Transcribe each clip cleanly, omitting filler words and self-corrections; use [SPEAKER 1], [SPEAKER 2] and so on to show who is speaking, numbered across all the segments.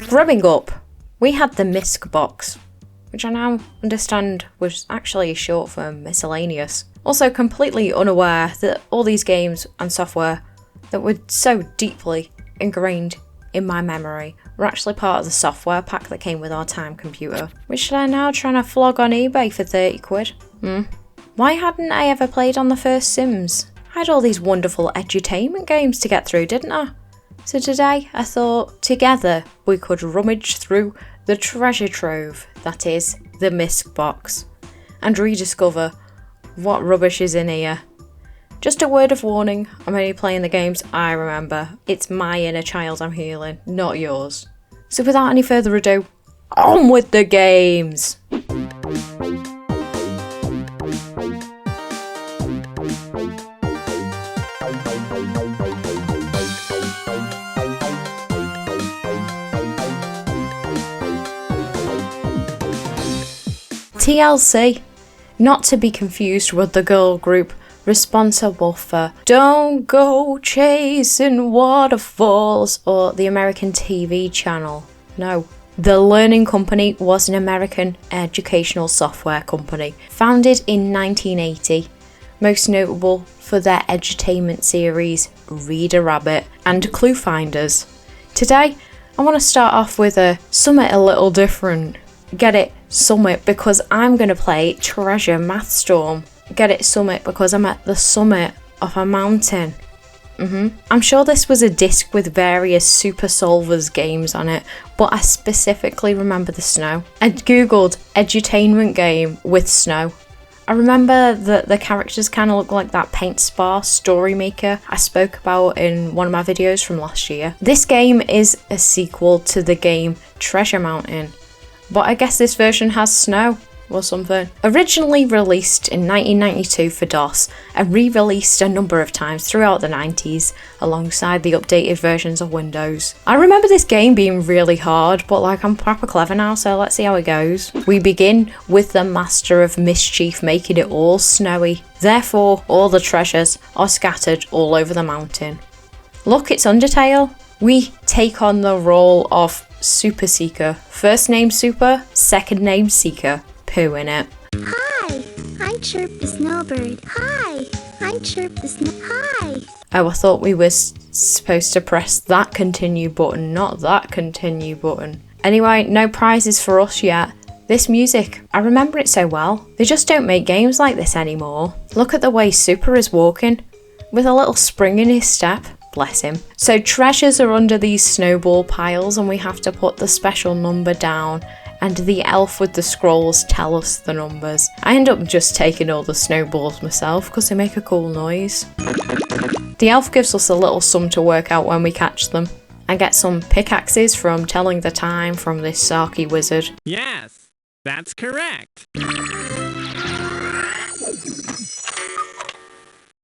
[SPEAKER 1] Growing up, we had the misc box, which I now understand was actually short for miscellaneous. Also completely unaware that all these games and software that were so deeply ingrained in my memory were actually part of the software pack that came with our time computer, which they're now trying to flog on eBay for 30 quid. Why hadn't I ever played on the first Sims? I had all these wonderful edutainment games to get through, didn't I? So today I thought together we could rummage through the treasure trove that is the misc box and rediscover what rubbish is in here. Just a word of warning, I'm only playing the games I remember. It's my inner child I'm healing, not yours. So without any further ado, on with the games! TLC, not to be confused with the girl group responsible for Don't Go Chasing Waterfalls or the American TV channel. No, the Learning Company was an American educational software company founded in 1980, most notable for their edutainment series Reader Rabbit and Clue Finders. Today, I want to start off with something a little different. Get it? Summit, because I'm going to play Treasure Mathstorm. Get it? Summit, because I'm at the summit of a mountain. I'm sure this was a disc with various Super Solvers games on it, but I specifically remember the snow. I googled edutainment game with snow. I remember that the characters kind of look like that paint spar story maker I spoke about in one of my videos from last year. This game is a sequel to the game Treasure Mountain, but I guess this version has snow or something. Originally released in 1992 for DOS and re-released a number of times throughout the 90s alongside the updated versions of Windows. I remember this game being really hard, but like I'm proper clever now, so let's see how it goes. We begin with the Master of Mischief making it all snowy. Therefore, all the treasures are scattered all over the mountain. Look, it's Undertale. We take on the role of Super Seeker. First name Super, second name Seeker. Poo in it.
[SPEAKER 2] Hi, I'm Chirp the Snowbird. Hi, I'm Chirp the Hi.
[SPEAKER 1] Oh, I thought we were supposed to press that continue button, not that continue button. Anyway, no prizes for us yet. This music, I remember it so well. They just don't make games like this anymore. Look at the way Super is walking, with a little spring in his step. Bless him. So treasures are under these snowball piles and we have to put the special number down, and the elf with the scrolls tell us the numbers. I end up just taking all the snowballs myself because they make a cool noise. The elf gives us a little sum to work out when we catch them. I get some pickaxes from telling the time from this sarky wizard.
[SPEAKER 3] Yes, that's correct.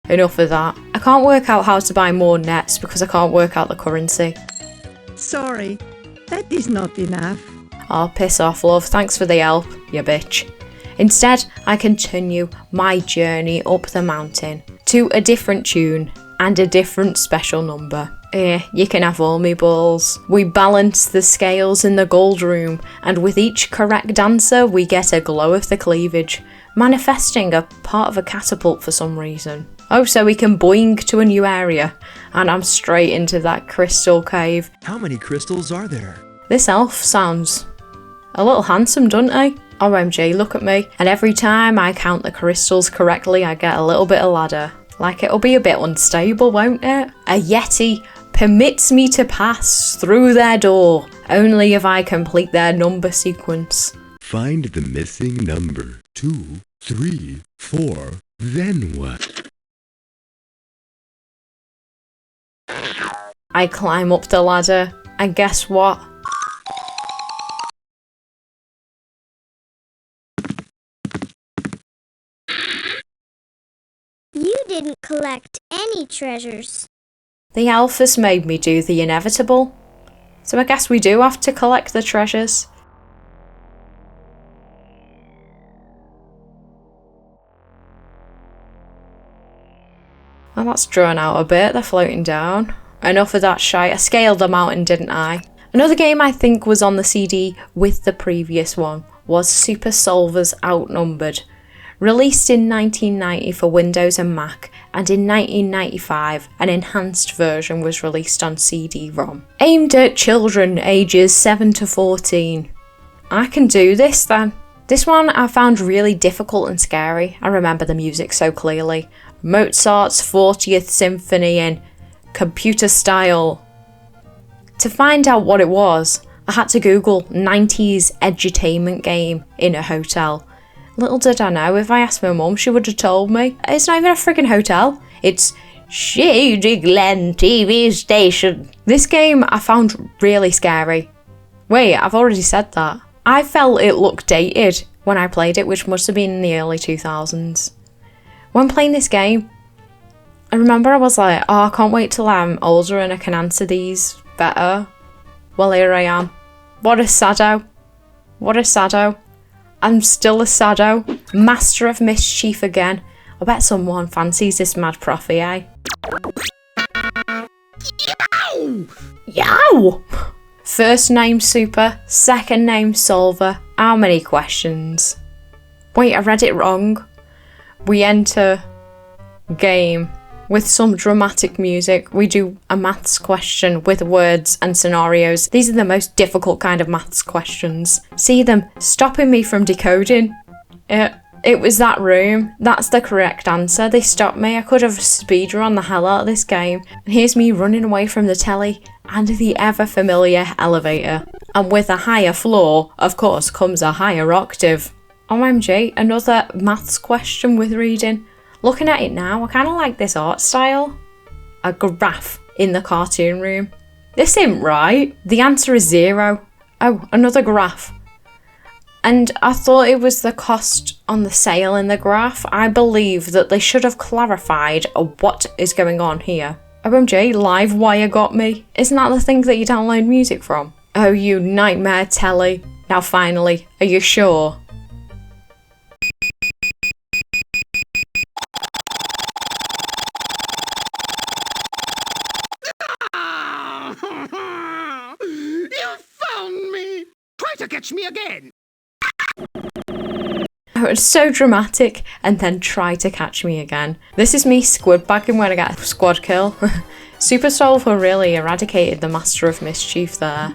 [SPEAKER 1] Enough of that. I can't work out how to buy more nets because I can't work out the currency.
[SPEAKER 4] Sorry, that is not enough.
[SPEAKER 1] Oh, piss off, love. Thanks for the help, you bitch. Instead, I continue my journey up the mountain to a different tune and a different special number. You can have all me balls. We balance the scales in the gold room, and with each correct answer, we get a glow of the cleavage, manifesting a part of a catapult for some reason. Oh, so we can boing to a new area, and I'm straight into that crystal cave.
[SPEAKER 5] How many crystals are there?
[SPEAKER 1] This elf sounds a little handsome, doesn't he? OMG, look at me. And every time I count the crystals correctly, I get a little bit of ladder. Like it'll be a bit unstable, won't it? A Yeti permits me to pass through their door, only if I complete their number sequence.
[SPEAKER 5] Find the missing number. 2, 3, 4, then what?
[SPEAKER 1] I climb up the ladder, and guess what?
[SPEAKER 2] You didn't collect any treasures.
[SPEAKER 1] The elf has made me do the inevitable. So I guess we do have to collect the treasures. Well, that's drawn out a bit. They're floating down. Enough of that shite. I scaled the mountain, didn't I? Another game I think was on the CD with the previous one was Super Solver's Outnumbered. Released in 1990 for Windows and Mac, and in 1995 an enhanced version was released on CD-ROM. Aimed at children ages 7 to 14. I can do this then. This one I found really difficult and scary. I remember the music so clearly. Mozart's 40th Symphony in computer style. To find out what it was, I had to Google 90s edutainment game in a hotel. Little did I know, if I asked my mum, she would have told me. It's not even a friggin' hotel. It's Shady Glen TV station. This game I found really scary. Wait, I've already said that. I felt it looked dated when I played it, which must have been in the early 2000s. When playing this game, I remember I was like, oh, I can't wait till I'm older and I can answer these better. Well, here I am. What a saddo. What a saddo. I'm still a saddo. Master of mischief again. I bet someone fancies this mad prof EA. Yow! Yow! First name Super, second name Solver. How many questions? Wait, I read it wrong. We enter game with some dramatic music. We do a maths question with words and scenarios. These are the most difficult kind of maths questions. See them stopping me from decoding. It was that room. That's the correct answer. They stopped me. I could have speedrun the hell out of this game. And here's me running away from the telly and the ever familiar elevator. And with a higher floor, of course, comes a higher octave. OMG, another maths question with reading. Looking at it now, I kind of like this art style. A graph in the cartoon room. This ain't right. The answer is 0. Oh, another graph. And I thought it was the cost on the sale in the graph. I believe that they should have clarified what is going on here. OMG, Livewire got me. Isn't that the thing that you download music from? Oh, you nightmare telly. Now finally, are you sure?
[SPEAKER 6] You found me! Try to catch me again!
[SPEAKER 1] Oh, it's so dramatic, and then try to catch me again. This is me squid bagging when I get a squad kill. Super Solver really eradicated the Master of Mischief there.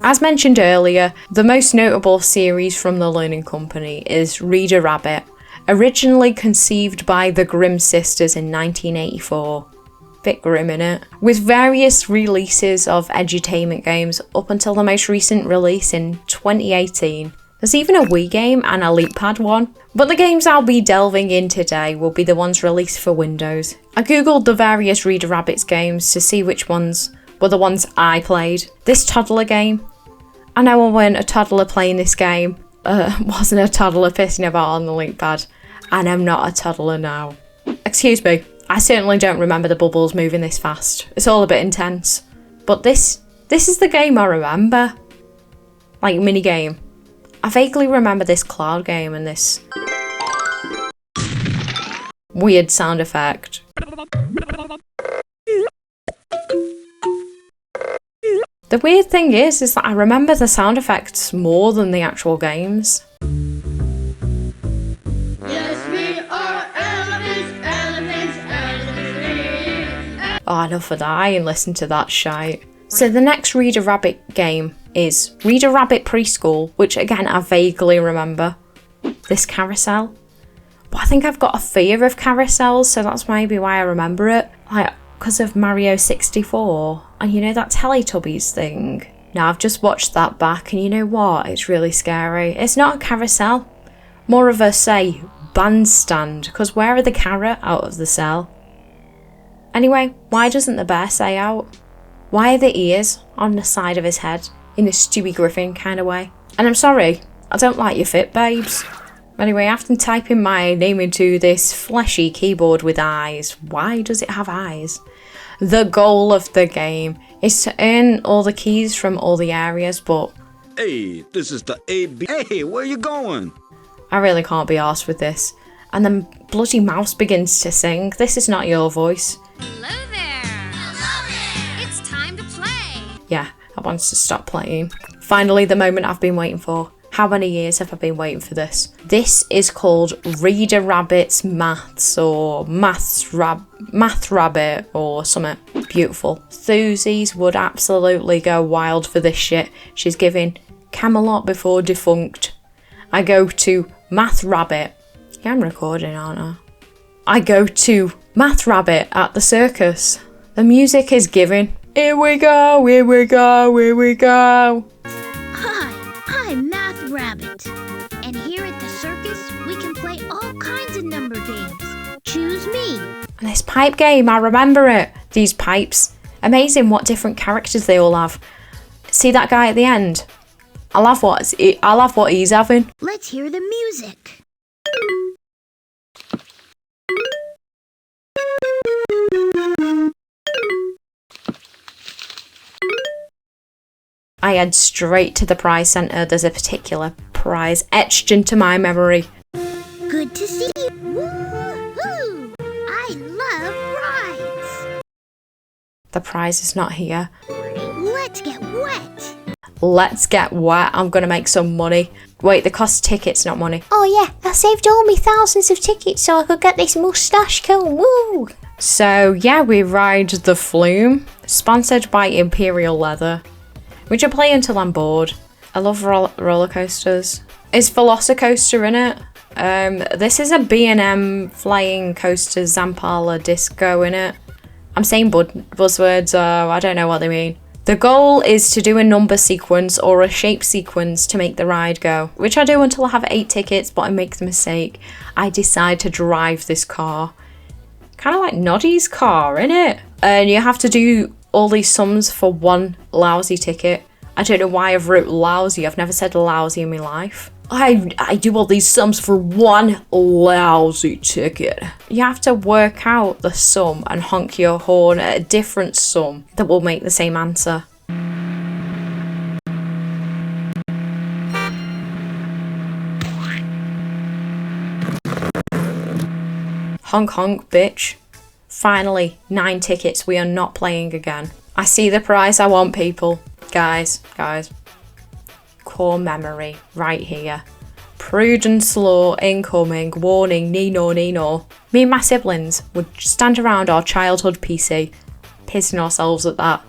[SPEAKER 1] As mentioned earlier, the most notable series from the Learning Company is Reader Rabbit, originally conceived by the Grimm sisters in 1984. Bit grim innit? With various releases of edutainment games up until the most recent release in 2018. There's even a Wii game and a LeapPad one. But the games I'll be delving in today will be the ones released for Windows. I googled the various Reader Rabbits games to see which ones were the ones I played. This toddler game. I know I weren't a toddler playing this game. Wasn't a toddler pissing about on the LeapPad. And I'm not a toddler now. Excuse me, I certainly don't remember the bubbles moving this fast. It's all a bit intense. But this is the game I remember. Like, mini game. I vaguely remember this cloud game and this weird sound effect. The weird thing is that I remember the sound effects more than the actual games.
[SPEAKER 7] Yes, we are elephants.
[SPEAKER 1] Oh, enough of that, I ain't listened to that shite. So the next Reader Rabbit game is Reader Rabbit Preschool, which again I vaguely remember. This carousel. But I think I've got a fear of carousels, so that's maybe why I remember it. Like, because of Mario 64. And you know that Teletubbies thing? Now I've just watched that back and you know what? It's really scary. It's not a carousel. More of a, say, bandstand. Because where are the carrot out of the cell? Anyway, why doesn't the bear say out? Why are the ears on the side of his head? In a Stewie Griffin kind of way. And I'm sorry, I don't like your fit, babes. Anyway, after typing my name into this fleshy keyboard with eyes, why does it have eyes? The goal of the game is to earn all the keys from all the areas, but...
[SPEAKER 8] Hey, this is the AB. Hey, where you going?
[SPEAKER 1] I really can't be arsed with this. And then bloody mouse begins to sing. This is not your voice.
[SPEAKER 8] Hello there! Hello there! It's time to play!
[SPEAKER 1] Yeah, I wanted to stop playing. Finally, the moment I've been waiting for. How many years have I been waiting for this? This is called Reader Rabbit's Maths or Math Rabbit or something. Beautiful. Thuzies would absolutely go wild for this shit. She's giving Camelot Before Defunct. I go to Math Rabbit. Yeah, I'm recording, aren't I? I go to Math Rabbit at the circus. The music is giving. Here we go, here we go, here we go.
[SPEAKER 2] Hi, I'm Math Rabbit. And here at the circus, we can play all kinds of number games. Choose me.
[SPEAKER 1] And this pipe game, I remember it. These pipes. Amazing what different characters they all have. See that guy at the end? I love what he's having.
[SPEAKER 2] Let's hear the music.
[SPEAKER 1] I head straight to the prize centre. There's a particular prize etched into my memory.
[SPEAKER 2] Good to see you. Woo-hoo! I love rides.
[SPEAKER 1] The prize is not here.
[SPEAKER 2] Let's get wet.
[SPEAKER 1] Let's get wet. I'm gonna make some money. Wait, the cost of tickets, not money.
[SPEAKER 9] Oh yeah, I saved all me thousands of tickets so I could get this moustache cone. Woo!
[SPEAKER 1] So yeah, we ride the Flume, sponsored by Imperial Leather, which I play until I'm bored. I love roller coasters. Is Velocicoaster in it? This is a B&M flying coaster Zampala disco in it. I'm saying buzzwords, I don't know what they mean. The goal is to do a number sequence or a shape sequence to make the ride go, which I do until I have 8 tickets, but I make the mistake. I decide to drive this car. Kind of like Noddy's car, innit? And you have to do all these sums for one lousy ticket. I don't know why I've wrote lousy. I've never said lousy in my life. I do all these sums for one lousy ticket. You have to work out the sum and honk your horn at a different sum that will make the same answer. Honk honk, bitch. Finally, 9 tickets. We are not playing again. I see the prize I want, people. Guys. Core memory, right here. Prudence law incoming, warning, Nino. Me and my siblings would stand around our childhood PC, pissing ourselves at that.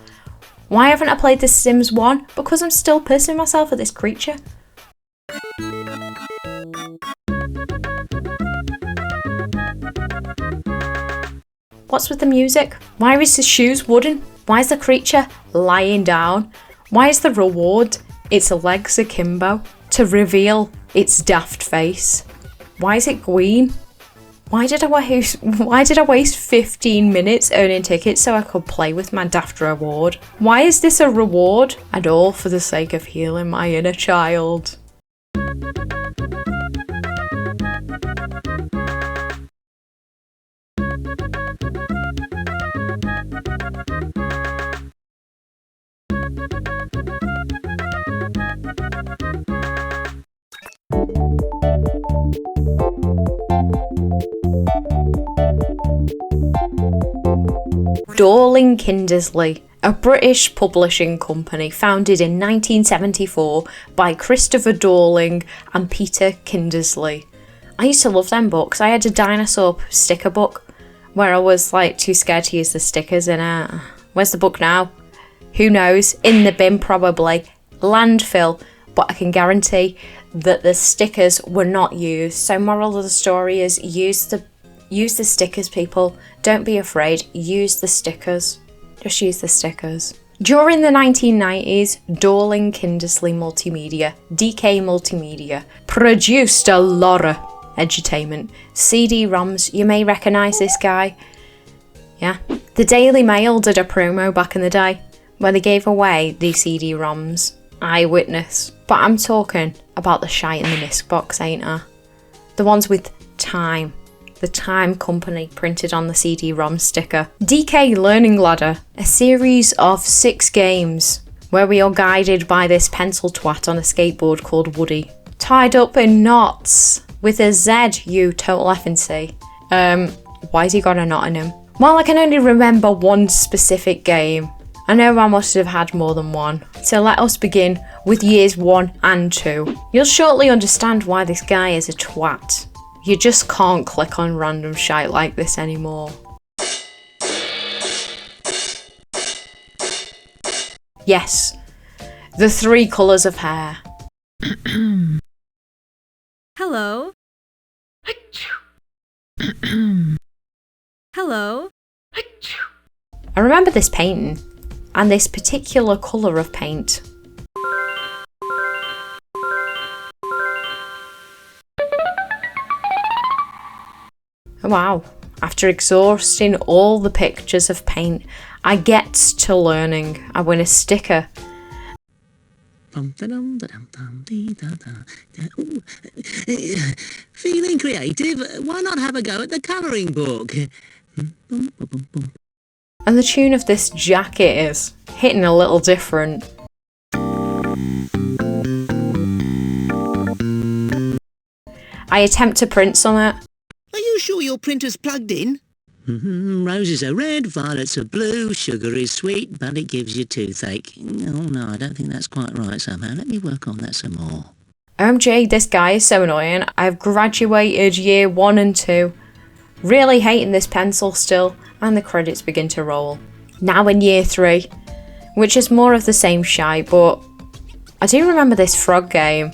[SPEAKER 1] Why haven't I played The Sims 1? Because I'm still pissing myself at this creature. What's with the music? Why is the shoes wooden? Why is the creature lying down? Why is the reward its legs akimbo to reveal its daft face? Why is it green? Why did I waste 15 minutes earning tickets so I could play with my daft reward? Why is this a reward? And all for the sake of healing my inner child. Dorling Kindersley, a British publishing company founded in 1974 by Christopher Dorling and Peter Kindersley. I used to love them books. I had a dinosaur sticker book where I was like too scared to use the stickers in it. Where's the book now? Who knows? In the bin probably. Landfill. But I can guarantee that the stickers were not used. So moral of the story is use the stickers, people. Don't be afraid. Use the stickers. Just use the stickers. During the 1990s, Dorling Kindersley Multimedia, DK Multimedia, produced a lot of edutainment. CDROMS, you may recognise this guy. Yeah. The Daily Mail did a promo back in the day where they gave away the CDROMS. Eyewitness. But I'm talking about the shite in the misc box, ain't I? The ones with time. The Time Company printed on the CD-ROM sticker. DK Learning Ladder, a series of 6 games where we are guided by this pencil twat on a skateboard called Woody. Tied up in knots. with a Z, you total effing C. Why's he got a knot in him? Well, I can only remember one specific game. I know I must have had more than one. So let us begin with years 1 and 2. You'll shortly understand why this guy is a twat. You just can't click on random shite like this anymore. Yes, the 3 colours of hair.
[SPEAKER 10] Hello. Hello.
[SPEAKER 1] I remember this painting, and this particular colour of paint. Oh wow, after exhausting all the pictures of paint, I get to learning. I win a sticker.
[SPEAKER 11] Feeling creative? Why not have a go at the colouring book?
[SPEAKER 1] And the tune of this jacket is hitting a little different. I attempt to print something.
[SPEAKER 11] Are you sure your printer's plugged in? Roses are red, violets are blue, sugar is sweet, but it gives you toothache. Oh no, I don't think that's quite right somehow. Let me work on that some more.
[SPEAKER 1] OMG, this guy is so annoying. I've graduated year 1 and 2. Really hating this pencil still, and the credits begin to roll. Now in year 3, which is more of the same shite, but I do remember this frog game.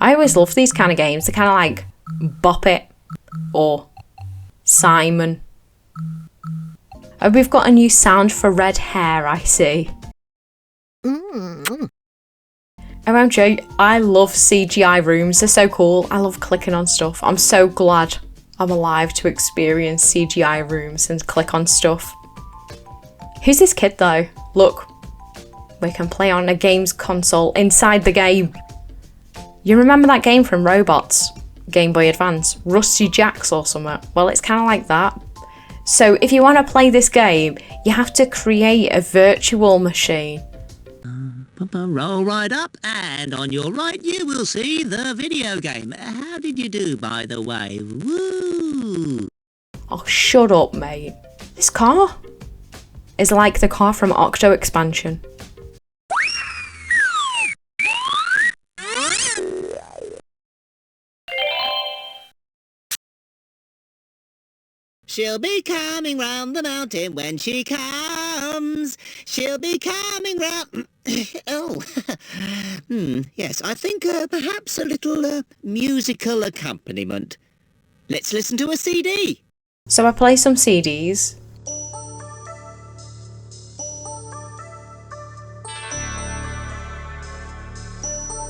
[SPEAKER 1] I always love these kind of games. They're kind of like Bop It or Simon. Oh, we've got a new sound for red hair, I see. OMG, I love CGI rooms. They're so cool. I love clicking on stuff. I'm so glad I'm alive to experience CGI rooms and click on stuff. Who's this kid though? Look, we can play on a games console inside the game. You remember that game from Robots? Game Boy Advance? Rusty Jacks or something? Well, it's kind of like that. So if you want to play this game, you have to create a virtual machine.
[SPEAKER 11] Roll right up, and on your right you will see the video game. How did you do, by the way? Woo!
[SPEAKER 1] Oh, shut up, mate. This car is like the car from Octo expansion.
[SPEAKER 11] She'll be coming round the mountain when she comes. She'll be coming round... Oh, yes, I think perhaps a little musical accompaniment. Let's listen to a CD.
[SPEAKER 1] So I play some CDs.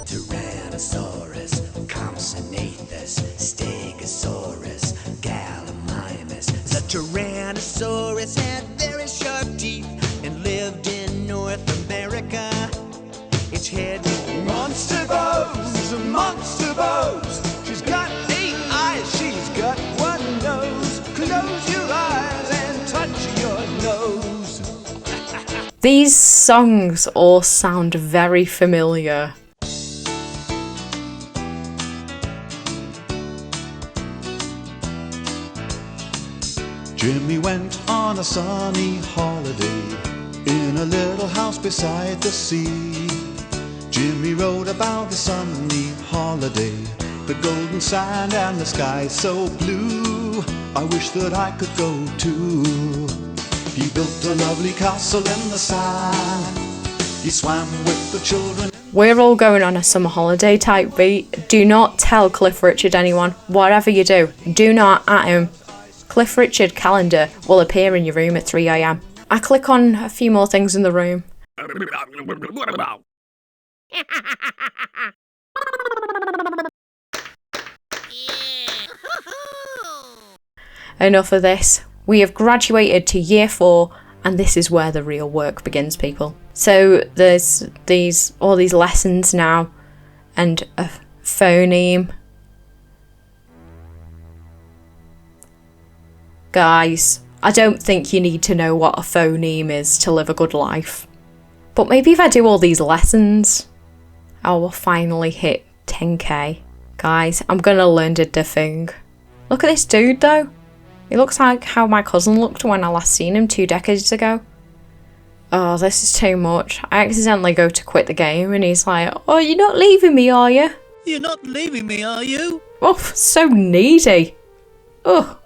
[SPEAKER 12] Tyrannosaurus, Compsognathus, Stegosaurus, Gallimimus. The Tyrannosaurus had very sharp teeth and lived in North America. Its head monster bones, monster bones. She's got 8 eyes, she's got 1 nose. Close your eyes and touch your nose.
[SPEAKER 1] These songs all sound very familiar.
[SPEAKER 13] Jimmy went on a sunny holiday in a little house beside the sea. Jimmy wrote about the sunny holiday, the golden sand and the sky so blue. I wish that I could go too. He built a lovely castle in the sand. He swam with the children.
[SPEAKER 1] We're all going on a summer holiday type beat. Do not tell Cliff Richard anyone. Whatever you do not at him. Cliff Richard calendar will appear in your room at 3 AM. I click on a few more things in the room. Enough of this. We have graduated to year 4 and this is where the real work begins, people. So there's all these lessons now and Phoneme. Guys, I don't think you need to know what a phoneme is to live a good life. But maybe if I do all these lessons, I will finally hit 10k. Guys, I'm gonna learn to do thing. Look at this dude though. He looks like how my cousin looked when I last seen him 2 decades ago. Oh, this is too much. I accidentally go to quit the game and he's like, oh, you're not leaving me, are you?
[SPEAKER 11] You're not leaving me, are you?
[SPEAKER 1] Oh, so needy. Oh.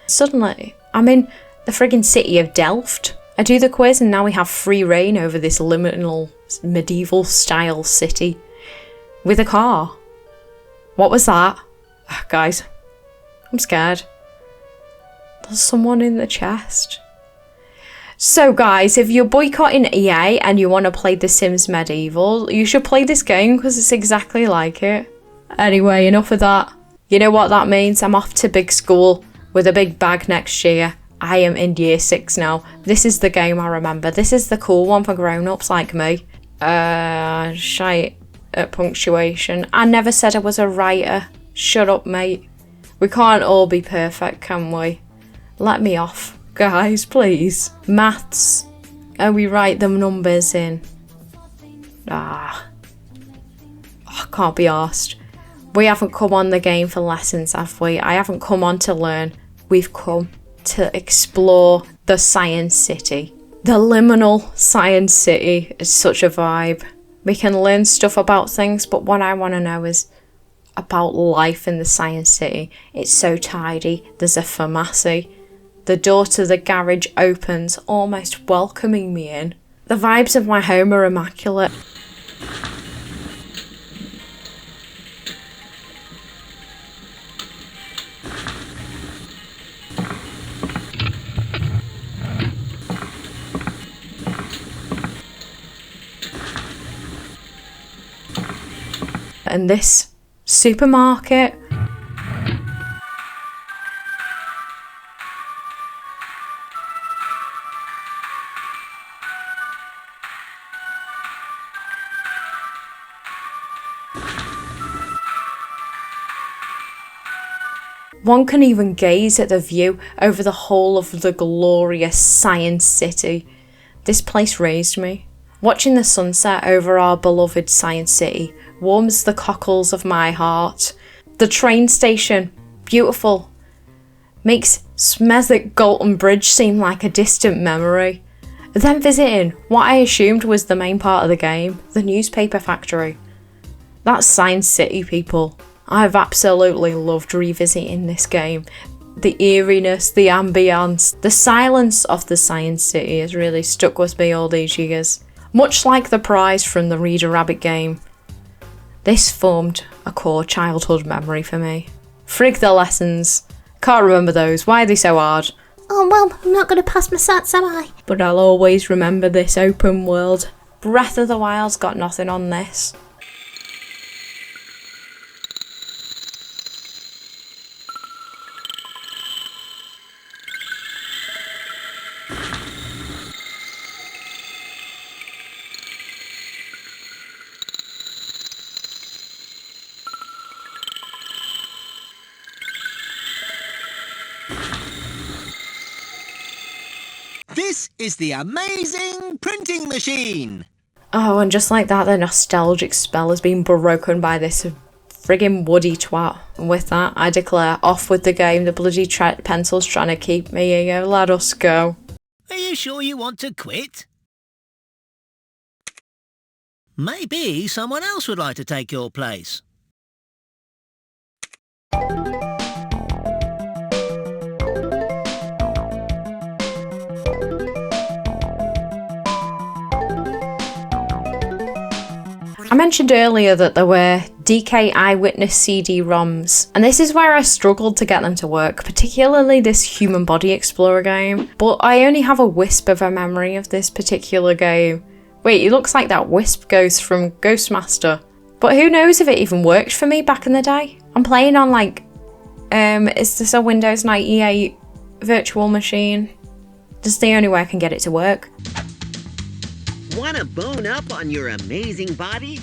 [SPEAKER 1] Suddenly, I'm in the friggin' city of Delft. I do the quiz and now we have free reign over this liminal medieval style city. With a car. What was that? Oh, guys, I'm scared. There's someone in the chest. So guys, if you're boycotting EA and you want to play The Sims Medieval, you should play this game because it's exactly like it. Anyway, enough of that. You know what that means? I'm off to big school with a big bag next year. I am in year 6 now. This is the game I remember. This is the cool one for grown-ups like me. Shite at punctuation. I never said I was a writer. Shut up, mate. We can't all be perfect, can we? Let me off, guys, please. Maths. And we write the numbers in. I can't be arsed. We haven't come on the game for lessons, have we? I haven't come on to learn. We've come to explore the Science City. The liminal Science City is such a vibe. We can learn stuff about things, but what I want to know is about life in the Science City. It's so tidy. There's a pharmacy. The door to the garage opens, almost welcoming me in. The vibes of my home are immaculate. And this supermarket. One can even gaze at the view over the whole of the glorious Science City. This place raised me. Watching the sunset over our beloved Science City warms the cockles of my heart. The train station, beautiful, makes Smethwick Galton Bridge seem like a distant memory. Then visiting what I assumed was the main part of the game, the newspaper factory. That's Science City, people. I've absolutely loved revisiting this game. The eeriness, the ambience, the silence of the Science City has really stuck with me all these years. Much like the prize from the Reader Rabbit game. This formed a core childhood memory for me. Frig the lessons. Can't remember those. Why are they so hard?
[SPEAKER 9] Oh well, I'm not going to pass my sats, am I?
[SPEAKER 1] But I'll always remember this open world. Breath of the Wild's got nothing on this.
[SPEAKER 11] This is the amazing printing machine!
[SPEAKER 1] Oh, and just like that, the nostalgic spell has been broken by this friggin' woody twat. And with that, I declare, off with the game. The bloody pencil's trying to keep me here. Let us go.
[SPEAKER 11] Are you sure you want to quit? Maybe someone else would like to take your place.
[SPEAKER 1] I mentioned earlier that there were DK eyewitness CD-ROMs, and this is where I struggled to get them to work, particularly this Human Body Explorer game, but I only have a wisp of a memory of this particular game. Wait, it looks like that wisp goes from Ghostmaster, but who knows if it even worked for me back in the day? I'm playing on like, is this a Windows 98 virtual machine? This is the only way I can get it to work.
[SPEAKER 10] Want to bone up on your amazing body?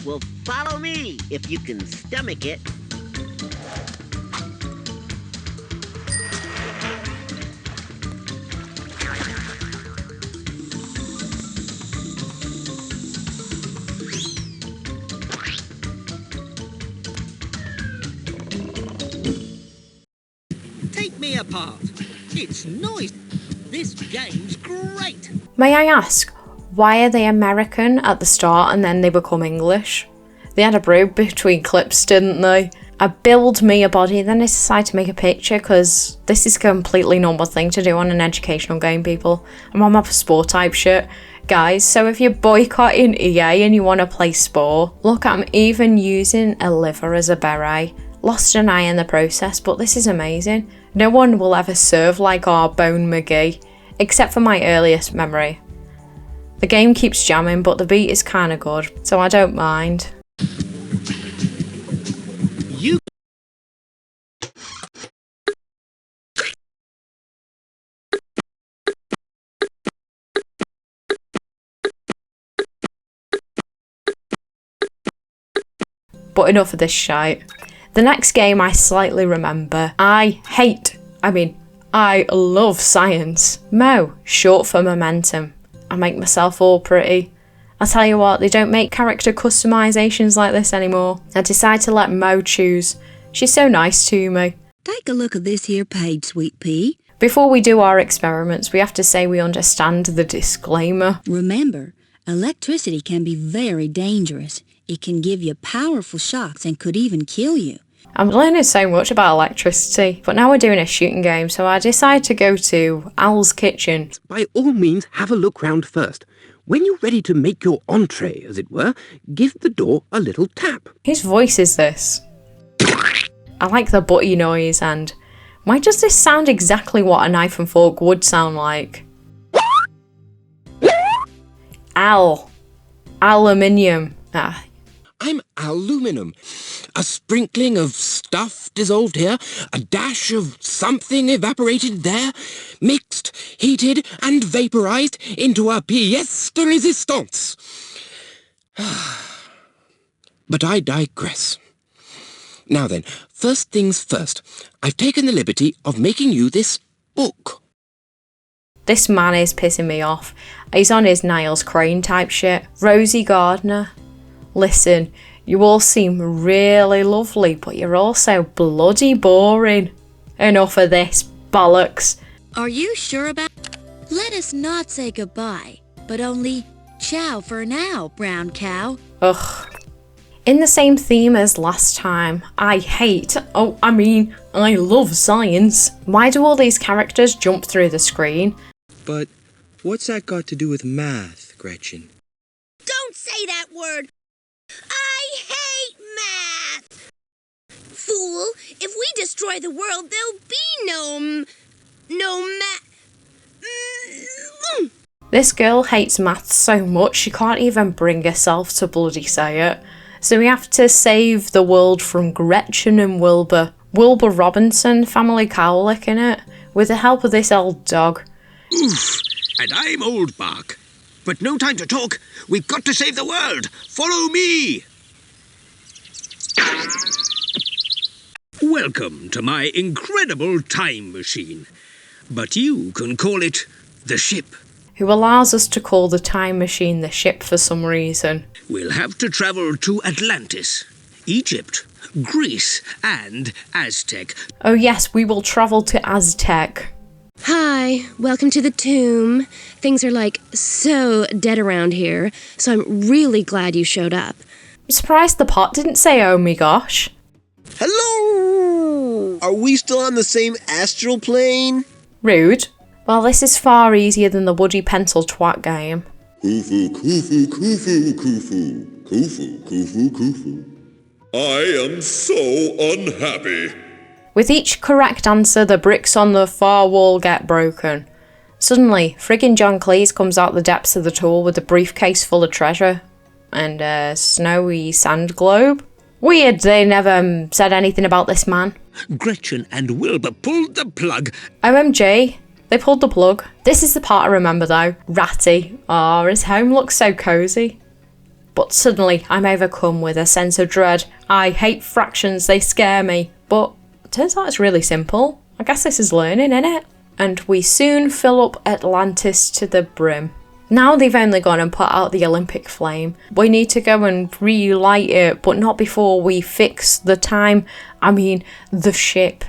[SPEAKER 11] Well, follow me if you can stomach it.
[SPEAKER 10] Take me apart. It's noisy. This game's great.
[SPEAKER 1] May I ask, why are they American at the start and then they become English? They had a break between clips, didn't they? I build me a body, then I decide to make a picture because this is a completely normal thing to do on an educational game, people. I'm on my sport type shit. Guys, so if you're boycotting EA and you want to play sport, look, I'm even using a liver as a beret. Lost an eye in the process, but this is amazing. No one will ever serve like our Bone McGee, except for my earliest memory. The game keeps jamming, but the beat is kinda good, so I don't mind.
[SPEAKER 10] You
[SPEAKER 1] But enough of this shite. The next game I slightly remember. I love science. Mo, short for momentum. I make myself all pretty. I tell you what, they don't make character customizations like this anymore. I decide to let Mo choose. She's so nice to me.
[SPEAKER 14] Take a look at this here page, sweet pea.
[SPEAKER 1] Before we do our experiments, we have to say we understand the disclaimer.
[SPEAKER 14] Remember, electricity can be very dangerous. It can give you powerful shocks and could even kill you.
[SPEAKER 1] I'm learning so much about electricity, but now we're doing a shooting game, so I decide to go to Al's kitchen.
[SPEAKER 15] By all means, have a look round first. When you're ready to make your entree, as it were, give the door a little tap.
[SPEAKER 1] Whose voice is this? I like the butty noise, and why does this sound exactly what a knife and fork would sound like? Al. Aluminium. Ah.
[SPEAKER 15] I'm aluminum. A sprinkling of stuff dissolved here, a dash of something evaporated there, mixed, heated, and vaporized into a pièce de résistance. But I digress. Now then, first things first, I've taken the liberty of making you this book.
[SPEAKER 1] This man is pissing me off. He's on his Niles Crane type shit. Rosie Gardner. Listen, you all seem really lovely, but you're also bloody boring. Enough of this bollocks.
[SPEAKER 14] Are you sure about? Let us not say goodbye, but only ciao for now, brown cow.
[SPEAKER 1] Ugh. In the same theme as last time, I love science. Why do all these characters jump through the screen?
[SPEAKER 16] But what's that got to do with math, Gretchen?
[SPEAKER 2] Don't say that word! I hate math! Fool, if we destroy the world, there'll be no math.
[SPEAKER 1] This girl hates maths so much she can't even bring herself to bloody say it. So we have to save the world from Gretchen and Wilbur. Wilbur Robinson, family cowlick in it, with the help of this old dog.
[SPEAKER 10] Oof, and I'm Old Bark. But no time to talk. We've got to save the world. Follow me. Welcome to my incredible time machine. But you can call it the ship.
[SPEAKER 1] Who allows us to call the time machine the ship for some reason.
[SPEAKER 10] We'll have to travel to Atlantis, Egypt, Greece, and Aztec.
[SPEAKER 1] Oh yes, we will travel to Aztec.
[SPEAKER 17] Hi, welcome to the tomb. Things are like so dead around here, so I'm really glad you showed up.
[SPEAKER 1] I'm surprised the pot didn't say oh my gosh.
[SPEAKER 18] Hello! Are we still on the same astral plane?
[SPEAKER 1] Rude. Well, this is far easier than the Woody Pencil twat game.
[SPEAKER 5] Khufu, Khufu, Khufu, Khufu, Khufu, Khufu, Khufu. I am so unhappy.
[SPEAKER 1] With each correct answer, the bricks on the far wall get broken. Suddenly, friggin' John Cleese comes out the depths of the tour with a briefcase full of treasure. And a snowy sand globe. Weird they never said anything about this man.
[SPEAKER 10] Gretchen and Wilbur pulled the plug.
[SPEAKER 1] OMG, they pulled the plug. This is the part I remember though. Ratty. His home looks so cosy. but suddenly I'm overcome with a sense of dread. I hate fractions, they scare me. But it turns out it's really simple. I guess this is learning, innit? And we soon fill up Atlantis to the brim. Now they've only gone and put out the Olympic flame. We need to go and relight it, but not before we fix the the ship.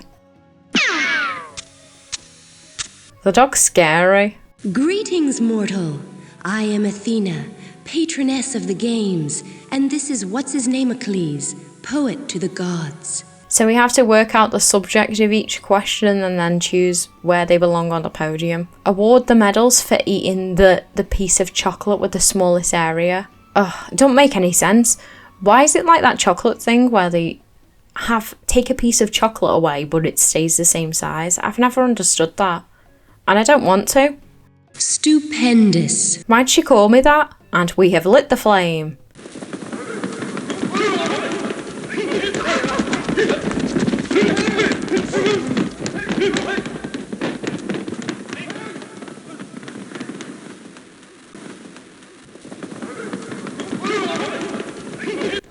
[SPEAKER 1] The dog's scary.
[SPEAKER 17] Greetings, mortal. I am Athena, patroness of the games, and this is What's-His-Name-Achilles, poet to the gods.
[SPEAKER 1] So we have to work out the subject of each question and then choose where they belong on the podium. Award the medals for eating the piece of chocolate with the smallest area. Ugh, it don't make any sense. Why is it like that chocolate thing where they take a piece of chocolate away but it stays the same size? I've never understood that. And I don't want to.
[SPEAKER 17] Stupendous.
[SPEAKER 1] Why'd she call me that? And we have lit the flame.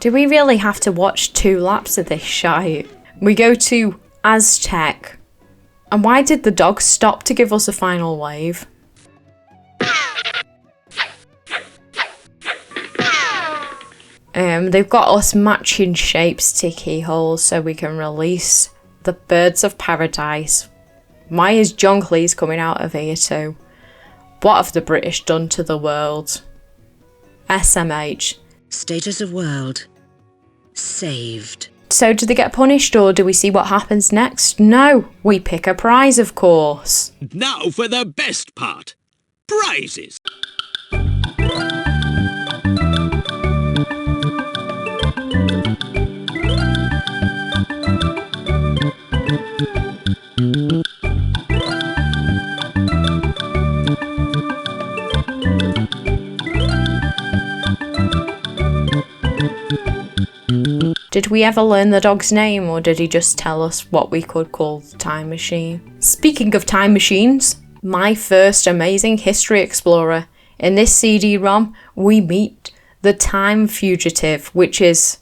[SPEAKER 1] Do we really have to watch 2 laps of this shite? We go to Aztec. And why did the dog stop to give us a final wave? They've got us matching shapes to keyholes so we can release the birds of paradise. Why is John Cleese coming out of here too? What have the British done to the world? SMH.
[SPEAKER 11] Status of world. Saved.
[SPEAKER 1] So do they get punished or do we see what happens next? No, we pick a prize, of course.
[SPEAKER 10] Now for the best part. Prizes.
[SPEAKER 1] Did we ever learn the dog's name or did he just tell us what we could call the time machine? Speaking of time machines, my first amazing history explorer. In this CD-ROM, we meet the time fugitive, which is...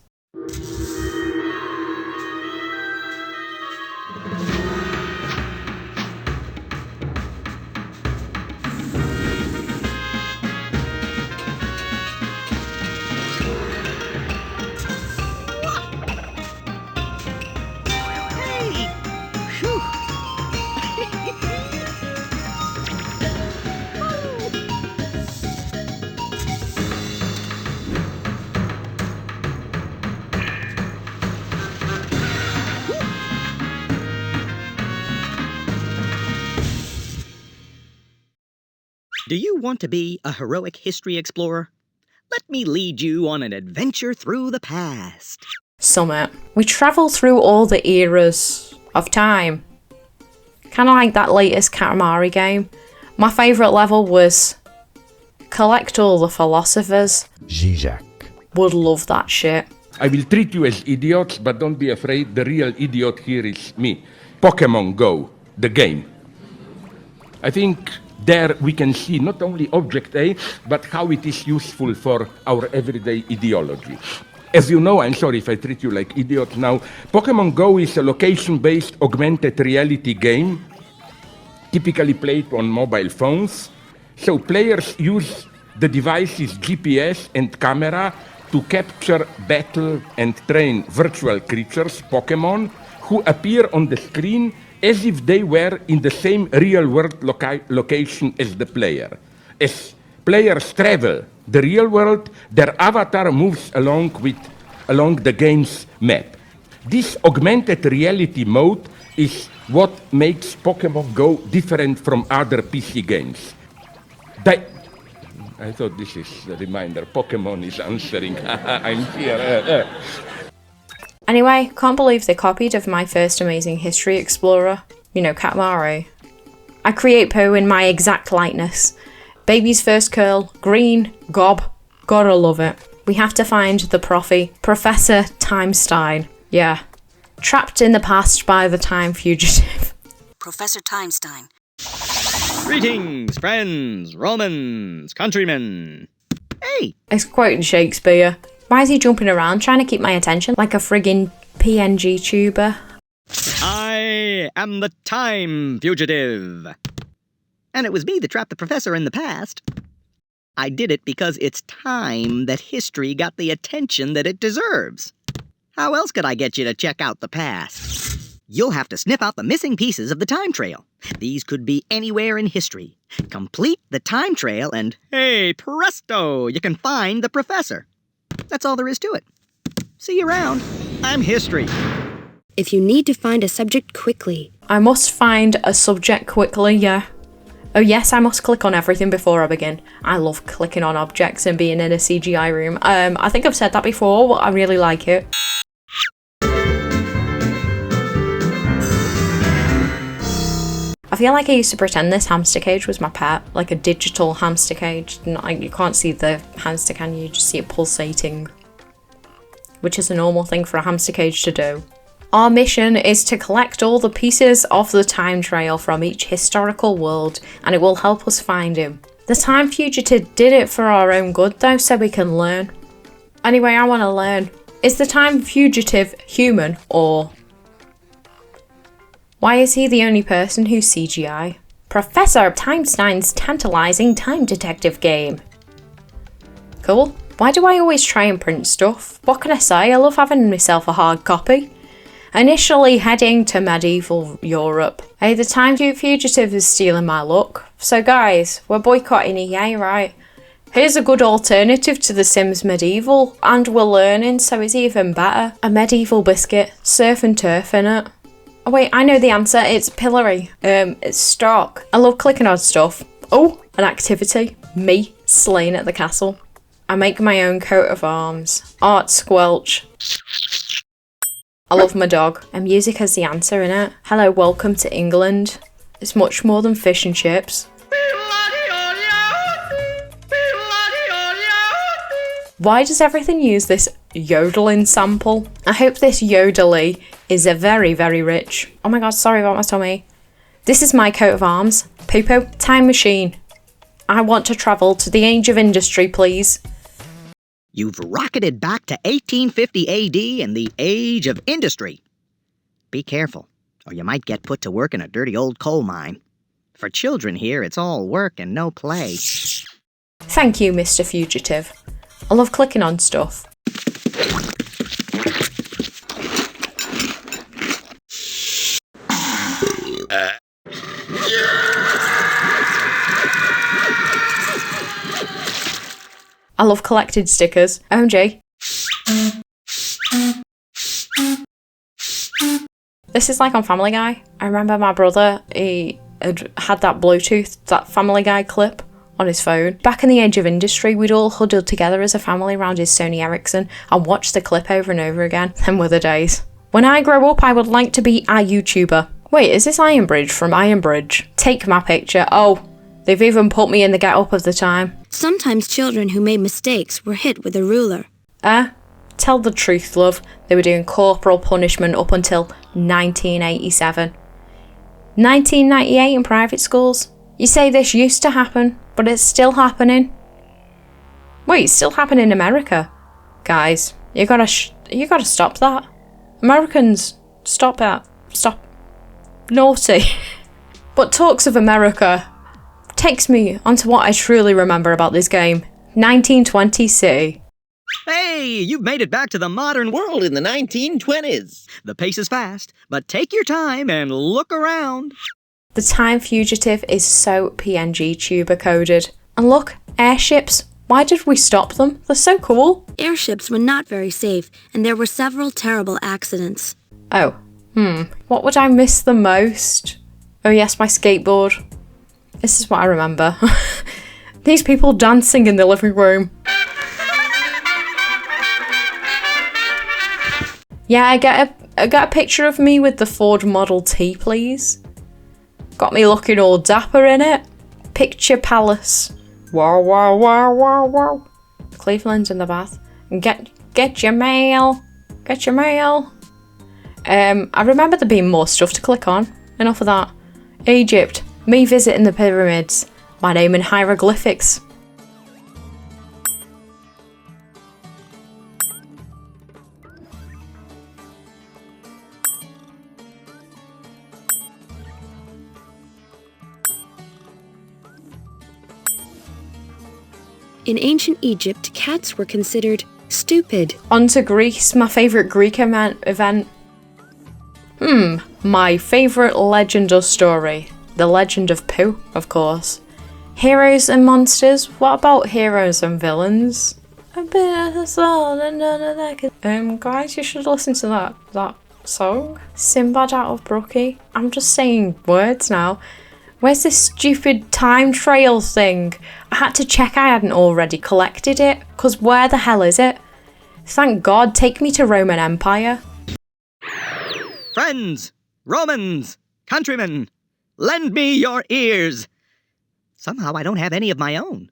[SPEAKER 19] Do you want to be a heroic history explorer? Let me lead you on an adventure through the past.
[SPEAKER 1] Summit. We travel through all the eras of time. Kind of like that latest Katamari game. My favourite level was collect all the philosophers.
[SPEAKER 5] Zizek.
[SPEAKER 1] Would love that shit.
[SPEAKER 20] I will treat you as idiots, but don't be afraid, the real idiot here is me. Pokemon Go, the game. I think there we can see not only Object A, but how it is useful for our everyday ideology. As you know, I'm sorry if I treat you like idiot now, Pokemon Go is a location-based augmented reality game, typically played on mobile phones. So players use the device's GPS and camera to capture, battle, and train virtual creatures, Pokemon, who appear on the screen as if they were in the same real-world location as the player. As players travel the real world, their avatar moves along the game's map. This augmented reality mode is what makes Pokemon Go different from other PC games. I thought this is a reminder. Pokemon is answering. I'm here.
[SPEAKER 1] Anyway, can't believe they copied of my first amazing history explorer. You know, Katamari. I create Pooh in my exact likeness. Baby's first curl, green, gob. Gotta love it. We have to find the Professor Timestein. Yeah. Trapped in the past by the time fugitive.
[SPEAKER 21] Professor Timestein.
[SPEAKER 19] Greetings, friends, Romans, countrymen. Hey!
[SPEAKER 1] It's quoting Shakespeare. Why is he jumping around trying to keep my attention like a friggin' PNG tuber?
[SPEAKER 19] I am the time fugitive. And it was me that trapped the professor in the past. I did it because it's time that history got the attention that it deserves. How else could I get you to check out the past? You'll have to sniff out the missing pieces of the time trail. These could be anywhere in history. Complete the time trail and, hey, presto, you can find the professor. That's all there is to it. See you around. I'm history.
[SPEAKER 17] If you need to find a subject quickly.
[SPEAKER 1] I must find a subject quickly, yeah. Oh yes, I must click on everything before I begin. I love clicking on objects and being in a CGI room. I think I've said that before, but I really like it. I feel like I used to pretend this hamster cage was my pet, like a digital hamster cage. You can't see the hamster, can you? You just see it pulsating, which is a normal thing for a hamster cage to do. Our mission is to collect all the pieces of the time trail from each historical world, and it will help us find him. The time fugitive did it for our own good though, so we can learn. Anyway, I want to learn. Is the time fugitive human, or why is he the only person who's CGI? Professor Timestein's tantalizing time detective game. Cool. Why do I always try and print stuff? What can I say? I love having myself a hard copy. Initially heading to medieval Europe. Hey, the time fugitive is stealing my look. So guys, we're boycotting EA, right? Here's a good alternative to The Sims Medieval, and we're learning, so it's even better. A medieval biscuit, surf and turf in it. Oh wait, I know the answer, it's pillory. It's stock. I love clicking on stuff. Oh, an activity. Me slaying at the castle. I make my own coat of arms. Art squelch. I love my dog. And music has the answer in it. Hello, welcome to England. It's much more than fish and chips. Why does everything use this yodeling sample? I hope this yodelly is a very, very rich. Oh my god, sorry about my tummy. This is my coat of arms. Poopo, time machine. I want to travel to the age of industry, please.
[SPEAKER 19] You've rocketed back to 1850 AD and the age of industry. Be careful, or you might get put to work in a dirty old coal mine. For children here, it's all work and no play.
[SPEAKER 1] Thank you, Mr. Fugitive. I love clicking on stuff. I love collecting stickers. OMG. This is like on Family Guy. I remember my brother, he had that Bluetooth, that Family Guy clip on his phone. Back in the age of industry, we'd all huddled together as a family around his Sony Ericsson and watched the clip over and over again. Them were the days. When I grow up, I would like to be a YouTuber. Wait, is this Ironbridge from Ironbridge? Take my picture. Oh, they've even put me in the get-up of the time.
[SPEAKER 21] Sometimes children who made mistakes were hit with a ruler.
[SPEAKER 1] Tell the truth, love. They were doing corporal punishment up until 1987. 1998 in private schools. You say this used to happen, but it's still happening. Wait, it's still happening in America. Guys, you gotta stop that. Americans, stop that. Stop. Naughty. But talks of America takes me onto what I truly remember about this game. 1920 City.
[SPEAKER 19] Hey, you've made it back to the modern world in the 1920s. The pace is fast, but take your time and look around.
[SPEAKER 1] The time fugitive is so PNG tuber coded. And look, airships. Why did we stop them? They're so cool.
[SPEAKER 21] Airships were not very safe, and there were several terrible accidents.
[SPEAKER 1] Oh, what would I miss the most? Oh yes, my skateboard. This is what I remember. These people dancing in the living room. Yeah, I get a picture of me with the Ford Model T, please. Got me looking all dapper in it. Picture palace. Wow, wow, wow, wow, wow. Cleveland's in the bath. And get your mail. Get your mail. I remember there being more stuff to click on. Enough of that. Egypt. Me visiting the pyramids. My name in hieroglyphics.
[SPEAKER 21] In ancient Egypt, cats were considered stupid.
[SPEAKER 1] On to Greece, my favourite Greek event. My favourite legend or story. The Legend of Pooh, of course. Heroes and monsters? What about heroes and villains? A bit of the soul and none of that. Guys, you should listen to that song. Sinbad out of Brookie. I'm just saying words now. Where's this stupid time trail thing? I had to check I hadn't already collected it, cause where the hell is it? Thank God, take me to Roman Empire.
[SPEAKER 19] Friends, Romans, countrymen, lend me your ears. Somehow I don't have any of my own.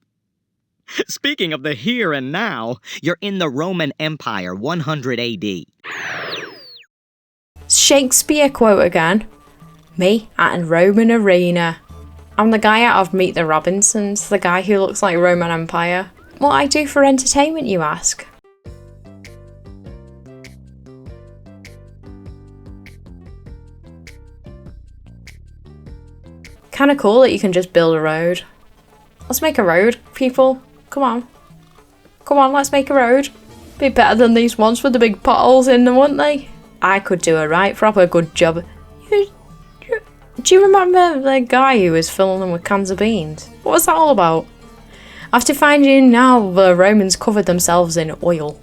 [SPEAKER 19] Speaking of the here and now, you're in the Roman Empire, 100 AD.
[SPEAKER 1] Shakespeare quote again. Me at a Roman arena. I'm the guy out of Meet the Robinsons, the guy who looks like Roman Empire. What I do for entertainment, you ask? Kinda cool that you can just build a road. Let's make a road, people. Come on. Come on, let's make a road. Be better than these ones with the big potholes in them, wouldn't they? I could do a right proper good job. Do you remember the guy who was filling them with cans of beans? What was that all about? After finding out the Romans covered themselves in oil,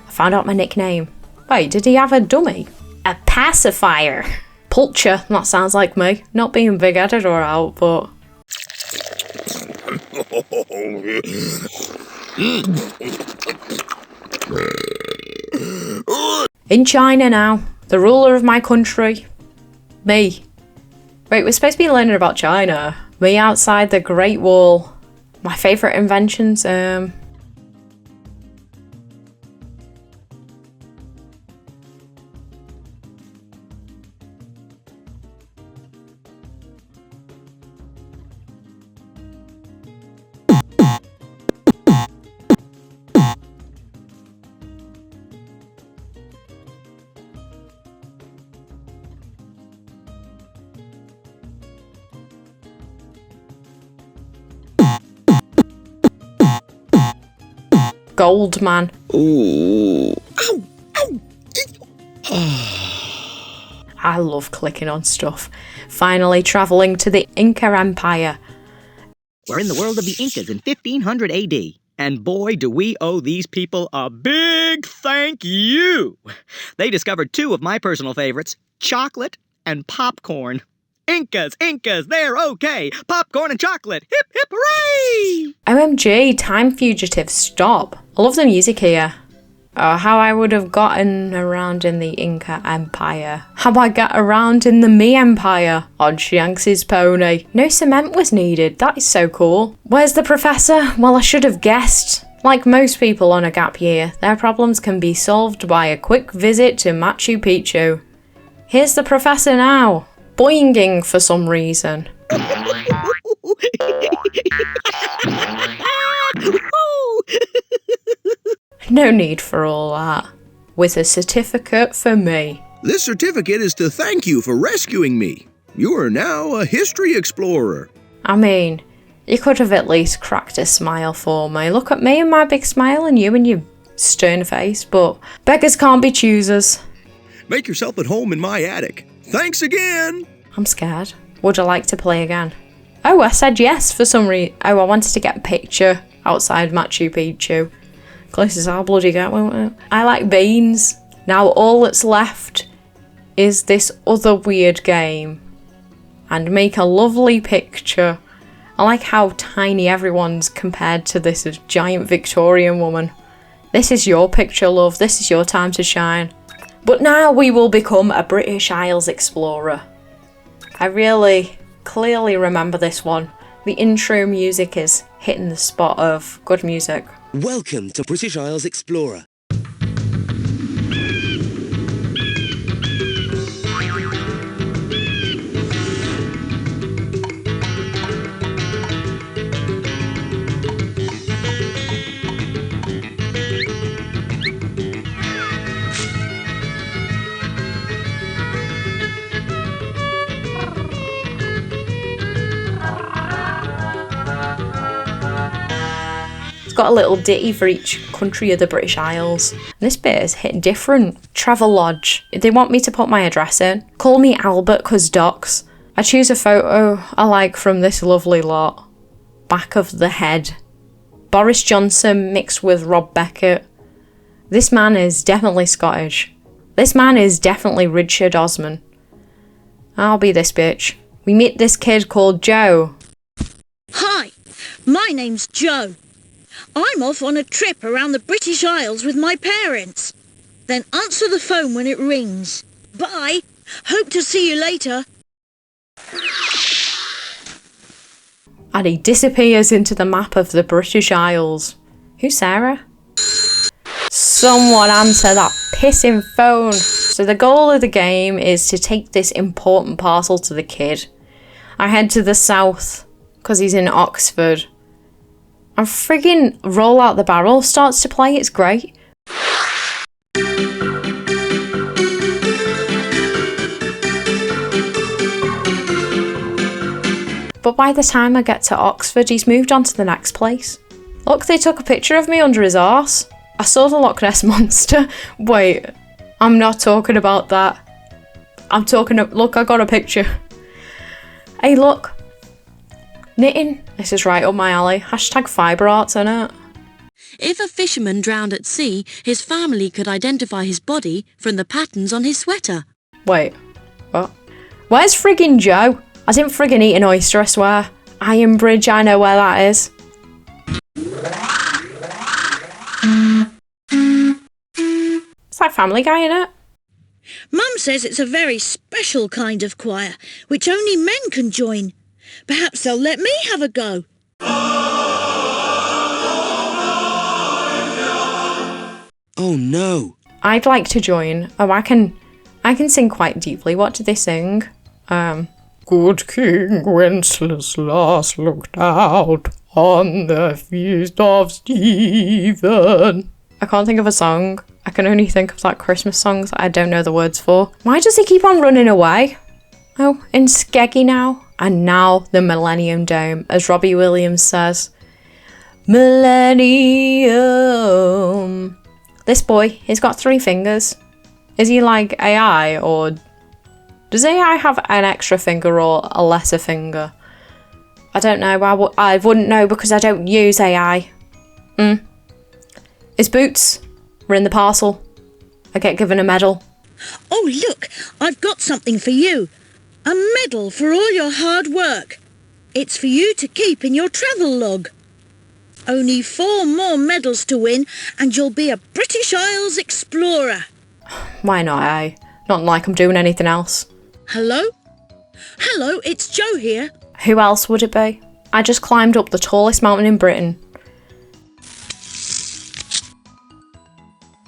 [SPEAKER 1] I found out my nickname. Wait, did he have a dummy? A pacifier. Pulcher, that sounds like me. Not being big-headed or out, but... In China now, the ruler of my country. Me. Wait, we're supposed to be learning about China. Me outside the Great Wall. My favourite inventions, Gold man.
[SPEAKER 15] Ooh.
[SPEAKER 1] Ow! Ow! I love clicking on stuff. Finally travelling to the Inca Empire.
[SPEAKER 19] We're in the world of the Incas in 1500 AD. And boy, do we owe these people a big thank you. They discovered two of my personal favorites, chocolate and popcorn. Incas, they're okay. Popcorn and chocolate. Hip, hip, hooray!
[SPEAKER 1] OMG, time fugitive, stop. I love the music here. How I would have gotten around in the Inca Empire. How I got around in the Me Empire. On Shanks's pony. No cement was needed. That is so cool. Where's the professor? Well, I should have guessed. Like most people on a gap year, their problems can be solved by a quick visit to Machu Picchu. Here's the professor now. Boinging for some reason. No need for all that. With a certificate for me.
[SPEAKER 10] This certificate is to thank you for rescuing me. You are now a history explorer.
[SPEAKER 1] I mean, you could have at least cracked a smile for me. Look at me and my big smile and you and your stern face, but beggars can't be choosers.
[SPEAKER 10] Make yourself at home in my attic. Thanks again!
[SPEAKER 1] I'm scared. Would I like to play again? Oh, I said yes for some reason. Oh, I wanted to get a picture outside Machu Picchu. Closest I'll bloody get, won't it? I like beans. Now all that's left is this other weird game. And make a lovely picture. I like how tiny everyone's compared to this giant Victorian woman. This is your picture, love. This is your time to shine. But now we will become a British Isles explorer. I really clearly remember this one. The intro music is hitting the spot of good music.
[SPEAKER 15] Welcome to British Isles Explorer.
[SPEAKER 1] got a little ditty for each country of the British Isles. And this bit is hit different. Travelodge. They want me to put my address in. Call me Albert 'cause docs. I choose a photo I like from this lovely lot. Back of the head. Boris Johnson mixed with Rob Beckett. This man is definitely Scottish. This man is definitely Richard Osman. I'll be this bitch. We meet this kid called Joe.
[SPEAKER 3] Hi, my name's Joe. I'm off on a trip around the British Isles with my parents. Then answer the phone when it rings. Bye. Hope to see you later.
[SPEAKER 1] And he disappears into the map of the British Isles. Who's Sarah? Someone answer that pissing phone. So the goal of the game is to take this important parcel to the kid. I head to the south because he's in Oxford. And friggin' Roll Out the Barrel starts to play. It's great. But by the time I get to Oxford, he's moved on to the next place. Look, they took a picture of me under his arse. I saw the Loch Ness Monster. Wait, I'm not talking about that. I'm talking, look, I got a picture. Hey, look. Knitting. This is right up my alley. Hashtag fibre arts, innit?
[SPEAKER 14] If a fisherman drowned at sea, his family could identify his body from the patterns on his sweater.
[SPEAKER 1] Wait, what? Where's friggin' Joe? I didn't friggin' eat an oyster, I swear. Iron Bridge, I know where that is. It's like Family Guy, innit?
[SPEAKER 3] Mum says it's a very special kind of choir, which only men can join. Perhaps they'll let me have a go.
[SPEAKER 15] Oh no.
[SPEAKER 1] I'd like to join. Oh, I can sing quite deeply. What do they sing? Good King Wenceslas looked out on the feast of Stephen. I can't think of a song. I can only think of like Christmas songs that I don't know the words for. Why does he keep on running away? Oh, in Skeggy now. And now the Millennium Dome, as Robbie Williams says. Millennium. This boy, he's got 3 fingers. Is he like AI, or does AI have an extra finger or a lesser finger? I don't know. I wouldn't know because I don't use AI. His boots were in the parcel. I get given a medal.
[SPEAKER 3] Oh, look, I've got something for you. A medal for all your hard work. It's for you to keep in your travel log. Only 4 more medals to win and you'll be a British Isles explorer.
[SPEAKER 1] Why not, eh? Not like I'm doing anything else.
[SPEAKER 3] Hello? Hello, it's Joe here.
[SPEAKER 1] Who else would it be? I just climbed up the tallest mountain in Britain.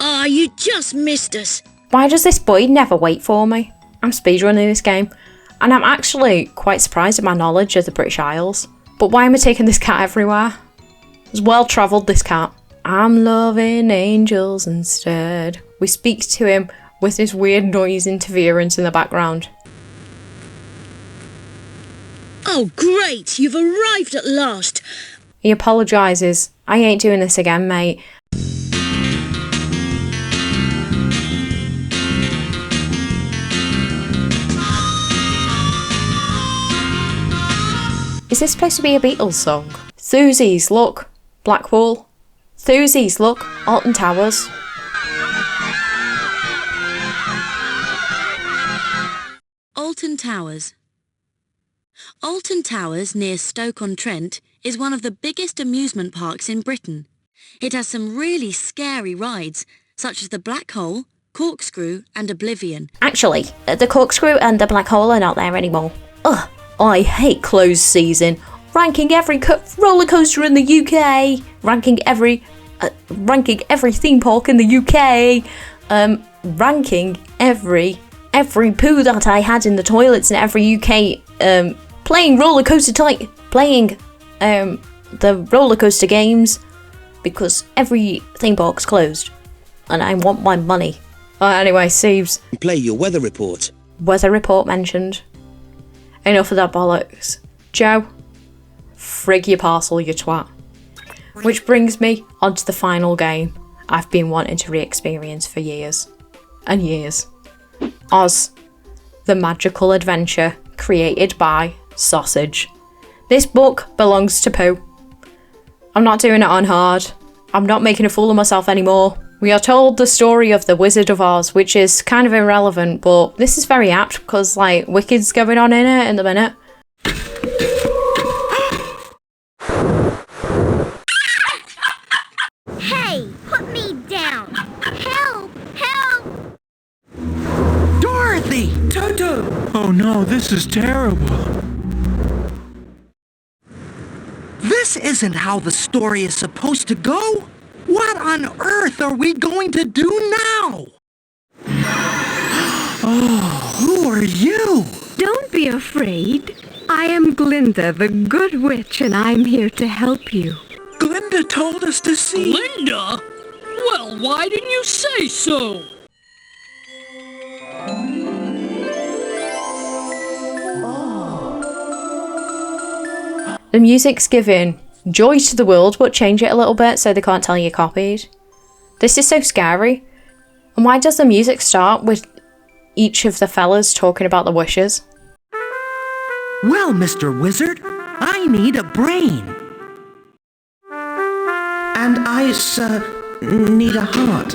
[SPEAKER 3] Ah, you just missed us.
[SPEAKER 1] Why does this boy never wait for me? I'm speedrunning this game, and I'm actually quite surprised at my knowledge of the British Isles. But why am I taking this cat everywhere? It's well travelled, this cat. I'm loving angels instead. We speak to him with this weird noise interference in the background.
[SPEAKER 3] Oh, great! You've arrived at last.
[SPEAKER 1] He apologises. I ain't doing this again, mate. Is this supposed to be a Beatles song? Thuzies, look. Blackpool. Thuzies, look. Alton Towers.
[SPEAKER 14] Alton Towers. Alton Towers, near Stoke-on-Trent, is one of the biggest amusement parks in Britain. It has some really scary rides, such as the Black Hole, Corkscrew and Oblivion.
[SPEAKER 9] Actually, the Corkscrew and the Black Hole are not there anymore.
[SPEAKER 1] Ugh, I hate closed season. Ranking every roller coaster in the UK. Ranking every theme park in the UK. Ranking every poo that I had in the toilets in every UK. Playing the roller coaster games because every theme park's closed, and I want my money. Anyway, Sieves.
[SPEAKER 15] Play your weather report.
[SPEAKER 1] Weather report mentioned. Enough of that bollocks. Joe, frig your parcel, you twat. Which brings me onto the final game I've been wanting to re-experience for years and years. Oz, the magical adventure created by Sausage. This book belongs to Pooh. I'm not doing it on hard. I'm not making a fool of myself anymore. We are told the story of the Wizard of Oz, which is kind of irrelevant, but this is very apt because like Wicked's going on in it in the minute.
[SPEAKER 8] Hey, put me down. Help! Help!
[SPEAKER 4] Dorothy! Toto! Oh no, this is terrible. This isn't how the story is supposed to go. What on earth are we going to do now? Oh, who are you?
[SPEAKER 22] Don't be afraid. I am Glinda, the good witch, and I'm here to help you.
[SPEAKER 4] Glinda told us to see...
[SPEAKER 23] Glinda? Well, why didn't you say so?
[SPEAKER 1] The music's giving joy to the world, but change it a little bit so they can't tell you copied. This is so scary. And why does the music start with each of the fellas talking about the wishes?
[SPEAKER 4] Well, Mr. Wizard, I need a brain. And I, need a heart.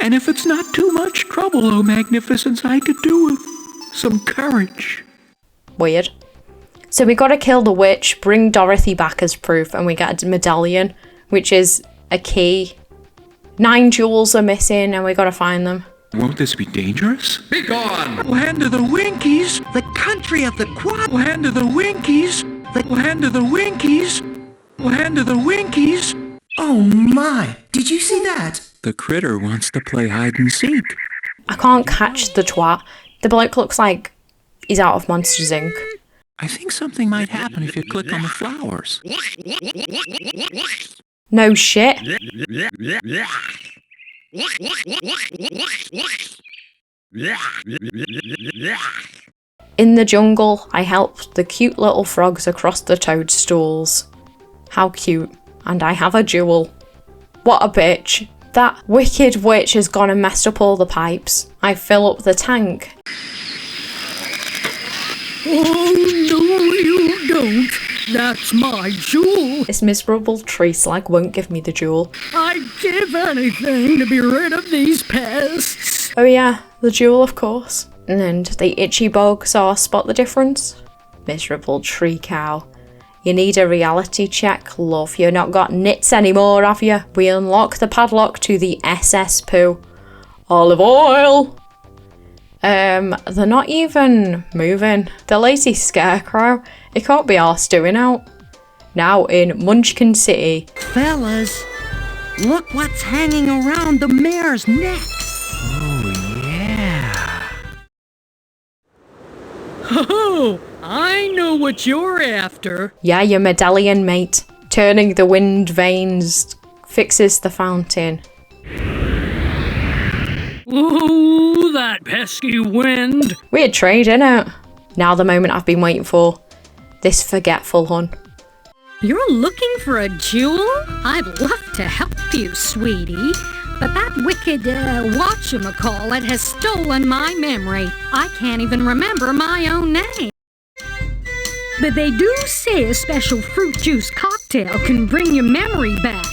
[SPEAKER 4] And if it's not too much trouble, oh magnificence, I could do with some courage.
[SPEAKER 1] Weird. So we gotta kill the witch, bring Dorothy back as proof, and we get a medallion, which is a key. 9 jewels are missing, and we gotta find them.
[SPEAKER 4] Won't this be dangerous?
[SPEAKER 23] Be gone!
[SPEAKER 4] Land of the Winkies! The country of the quad! Land of the Winkies! The land of the Winkies! Land of the Winkies! Oh my! Did you see that? The critter wants to play hide and seek.
[SPEAKER 1] I can't catch the twat. The bloke looks like he's out of Monsters Inc.
[SPEAKER 4] I think something might happen if you click on the flowers.
[SPEAKER 1] No shit. In the jungle, I helped the cute little frogs across the toadstools. How cute. And I have a jewel. What a bitch. That wicked witch has gone and messed up all the pipes. I fill up the tank.
[SPEAKER 23] Oh, no you don't. That's my jewel.
[SPEAKER 1] This miserable tree slag won't give me the jewel.
[SPEAKER 23] I'd give anything to be rid of these pests.
[SPEAKER 1] Oh yeah, the jewel of course. And the itchy bug saw spot the difference. Miserable tree cow. You need a reality check, love. You've not got nits anymore, have you? We unlock the padlock to the SS Pooh. Olive oil! They're not even moving. The lazy scarecrow, it can't be arsed doing out. Now in Munchkin City.
[SPEAKER 4] Fellas, look what's hanging around the mare's neck. Oh, yeah.
[SPEAKER 23] Oh, I know what you're after.
[SPEAKER 1] Yeah, your medallion, mate. Turning the wind vanes fixes the fountain.
[SPEAKER 23] Ooh, that pesky wind.
[SPEAKER 1] Weird trade, innit? Now the moment I've been waiting for. This forgetful hun.
[SPEAKER 21] You're looking for a jewel? I'd love to help you, sweetie. But that wicked, whatchamacallit has stolen my memory. I can't even remember my own name. But they do say a special fruit juice cocktail can bring your memory back.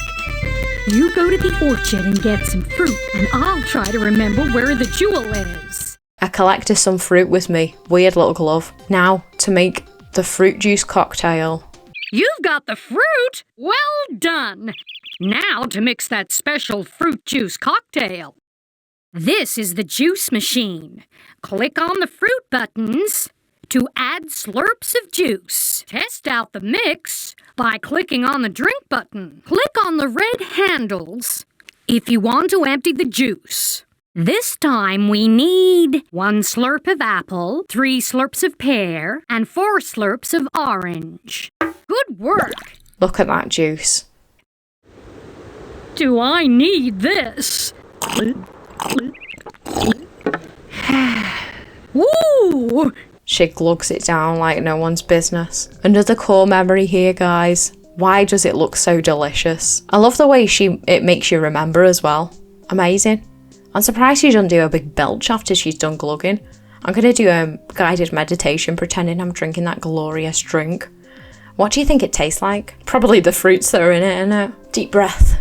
[SPEAKER 21] You go to the orchard and get some fruit, and I'll try to remember where the jewel is.
[SPEAKER 1] I collected some fruit with me. Weird little glove. Now, to make the fruit juice cocktail.
[SPEAKER 21] You've got the fruit? Well done! Now to mix that special fruit juice cocktail. This is the juice machine. Click on the fruit buttons to add slurps of juice. Test out the mix by clicking on the drink button. Click on the red handles if you want to empty the juice. This time we need 1 slurp of apple, 3 slurps of pear, and 4 slurps of orange. Good work!
[SPEAKER 1] Look at that juice.
[SPEAKER 21] Do I need this? Woo!
[SPEAKER 1] She glugs it down like no one's business. Another core memory here, guys. Why does it look so delicious? I love the way it makes you remember as well. Amazing. I'm surprised she doesn't do a big belch after she's done glugging. I'm going to do a guided meditation pretending I'm drinking that glorious drink. What do you think it tastes like? Probably the fruits that are in it, innit? Deep breath.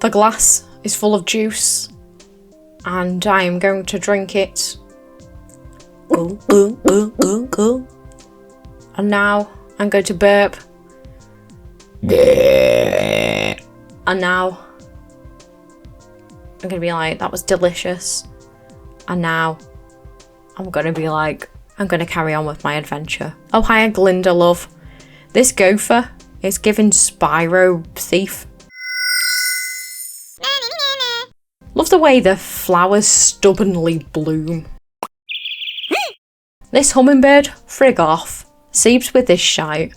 [SPEAKER 1] The glass is full of juice and I am going to drink it. And now I'm going to burp. And now I'm going to be like, that was delicious. And now I'm going to be like, I'm going to carry on with my adventure. Oh, hiya, Glinda, love. This gopher is giving Spyro thief. Love the way the flowers stubbornly bloom. This hummingbird, frig off. Seeps with this shite.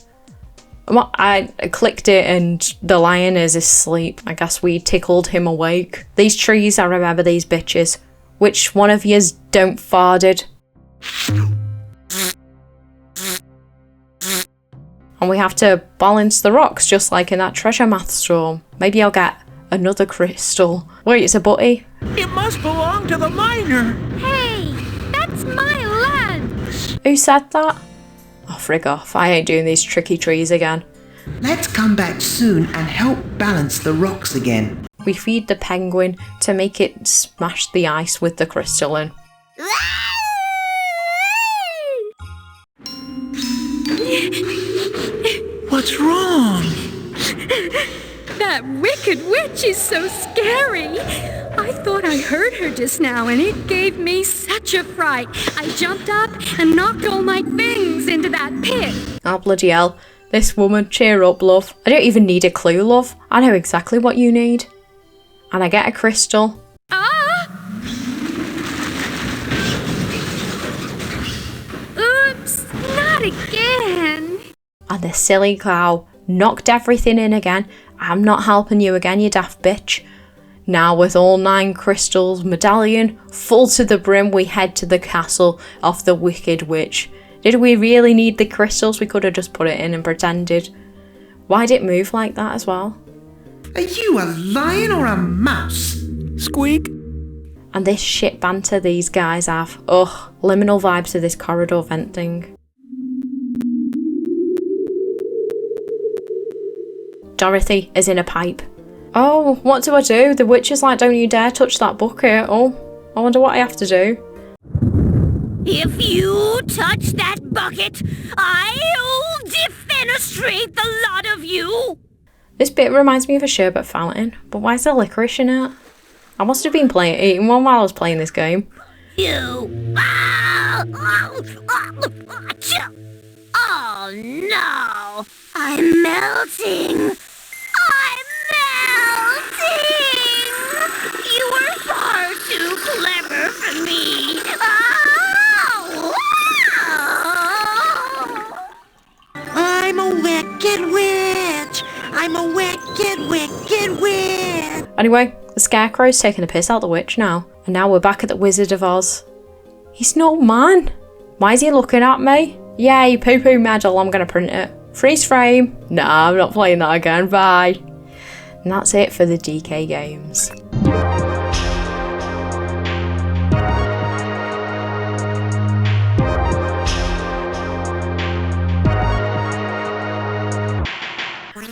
[SPEAKER 1] I clicked it and the lion is asleep. I guess we tickled him awake. These trees, I remember these bitches. Which one of yous don't farted? And we have to balance the rocks just like in that treasure Mathstorm. Maybe I'll get another crystal. Wait, it's a butty.
[SPEAKER 4] It must belong to the miner.
[SPEAKER 8] Hey, that's my lunch.
[SPEAKER 1] Who said that? Oh, frig off. I ain't doing these tricky trees again.
[SPEAKER 4] Let's come back soon and help balance the rocks again.
[SPEAKER 1] We feed the penguin to make it smash the ice with the crystalline.
[SPEAKER 4] What's wrong?
[SPEAKER 21] That wicked witch is so scary. I thought I heard her just now and it gave me such a fright. I jumped up and knocked all my things into that pit.
[SPEAKER 1] Oh, bloody hell. This woman, cheer up, love. I don't even need a clue, love. I know exactly what you need. And I get a crystal.
[SPEAKER 21] Oops, not again.
[SPEAKER 1] And the silly cow knocked everything in again. I'm not helping you again, you daft bitch. Now with all 9 crystals, medallion full to the brim, we head to the castle of the wicked witch. Did we really need the crystals? We could have just put it in and pretended. Why'd it move like that as well?
[SPEAKER 4] Are you a lion or a mouse? Squeak.
[SPEAKER 1] And this shit banter these guys have. Ugh, liminal vibes to this corridor vent thing. Dorothy is in a pipe. Oh, what do I do? The witch is like, don't you dare touch that bucket. Oh, I wonder what I have to do.
[SPEAKER 2] If you touch that bucket, I'll defenestrate the lot of you.
[SPEAKER 1] This bit reminds me of a sherbet fountain, but why is there licorice in it? I must have been eating one while I was playing this game.
[SPEAKER 2] You. Oh no! I'm melting! I'm melting! You were far too clever for me!
[SPEAKER 4] I'm a wicked witch! I'm a wicked, wicked witch!
[SPEAKER 1] Anyway, the Scarecrow's taking the piss out the witch now. And now we're back at the Wizard of Oz. He's no man! Why is he looking at me? Yay, poo-poo medal, I'm gonna print it. Freeze frame. Nah, I'm not playing that again, bye. And that's it for the DK games.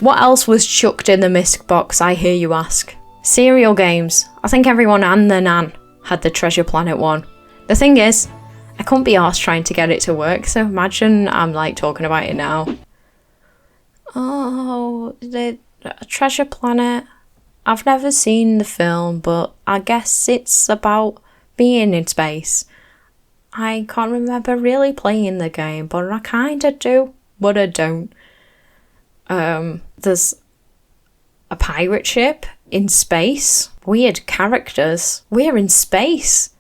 [SPEAKER 1] What else was chucked in the misc box, I hear you ask? Cereal games. I think everyone and their nan had the Treasure Planet one. The thing is, I couldn't be arsed trying to get it to work, so imagine I'm like talking about it now. Oh, the Treasure Planet. I've never seen the film, but I guess it's about being in space. I can't remember really playing the game, but I kinda do, but I don't. There's a pirate ship in space. Weird characters. We're in space.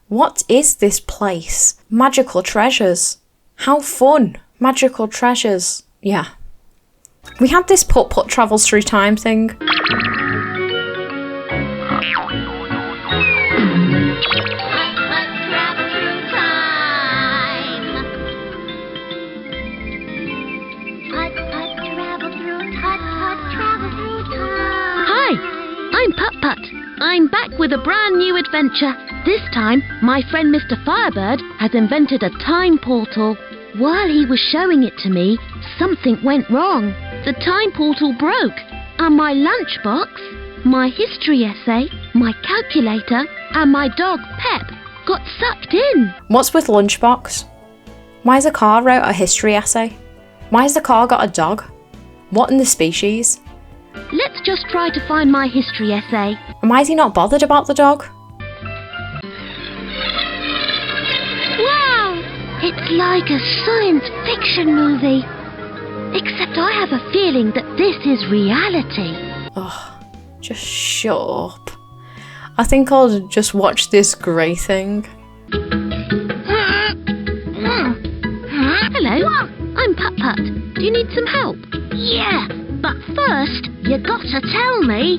[SPEAKER 1] What is this place? Magical treasures. How fun. Magical treasures. Yeah. We had this PutPut Travels through time thing.
[SPEAKER 6] with a brand new adventure. This time, my friend Mr. Firebird has invented a time portal. While he was showing it to me, something went wrong. The time portal broke, and my lunchbox, my history essay, my calculator, and my dog Pep got sucked in.
[SPEAKER 1] What's with lunchbox? Why has a car wrote a history essay? Why has the car got a dog? What in the species?
[SPEAKER 6] Let's just try to find my history essay.
[SPEAKER 1] And why is he not bothered about the dog?
[SPEAKER 6] Wow! It's like a science fiction movie. Except I have a feeling that this is reality.
[SPEAKER 1] Ugh, just shut up. I think I'll just watch this grey thing.
[SPEAKER 6] Hello, I'm PutPut. Do you need some help? Yeah, but first you gotta tell me,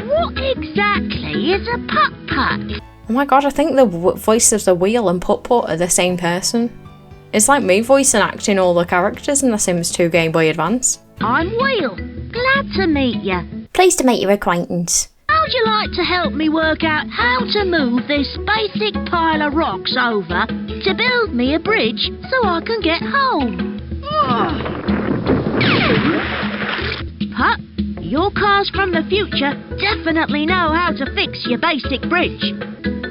[SPEAKER 6] what exactly is a PutPut?
[SPEAKER 1] Oh my god, I think the voice of the wheel and PutPut are the same person. It's like me voicing and acting all the characters in The Sims 2 Game Boy Advance.
[SPEAKER 6] I'm Wheel. Glad to meet you.
[SPEAKER 9] Pleased to make your acquaintance.
[SPEAKER 6] How'd you like to help me work out how to move this basic pile of rocks over to build me a bridge so I can get home? Pup, your cars from the future definitely know how to fix your basic bridge.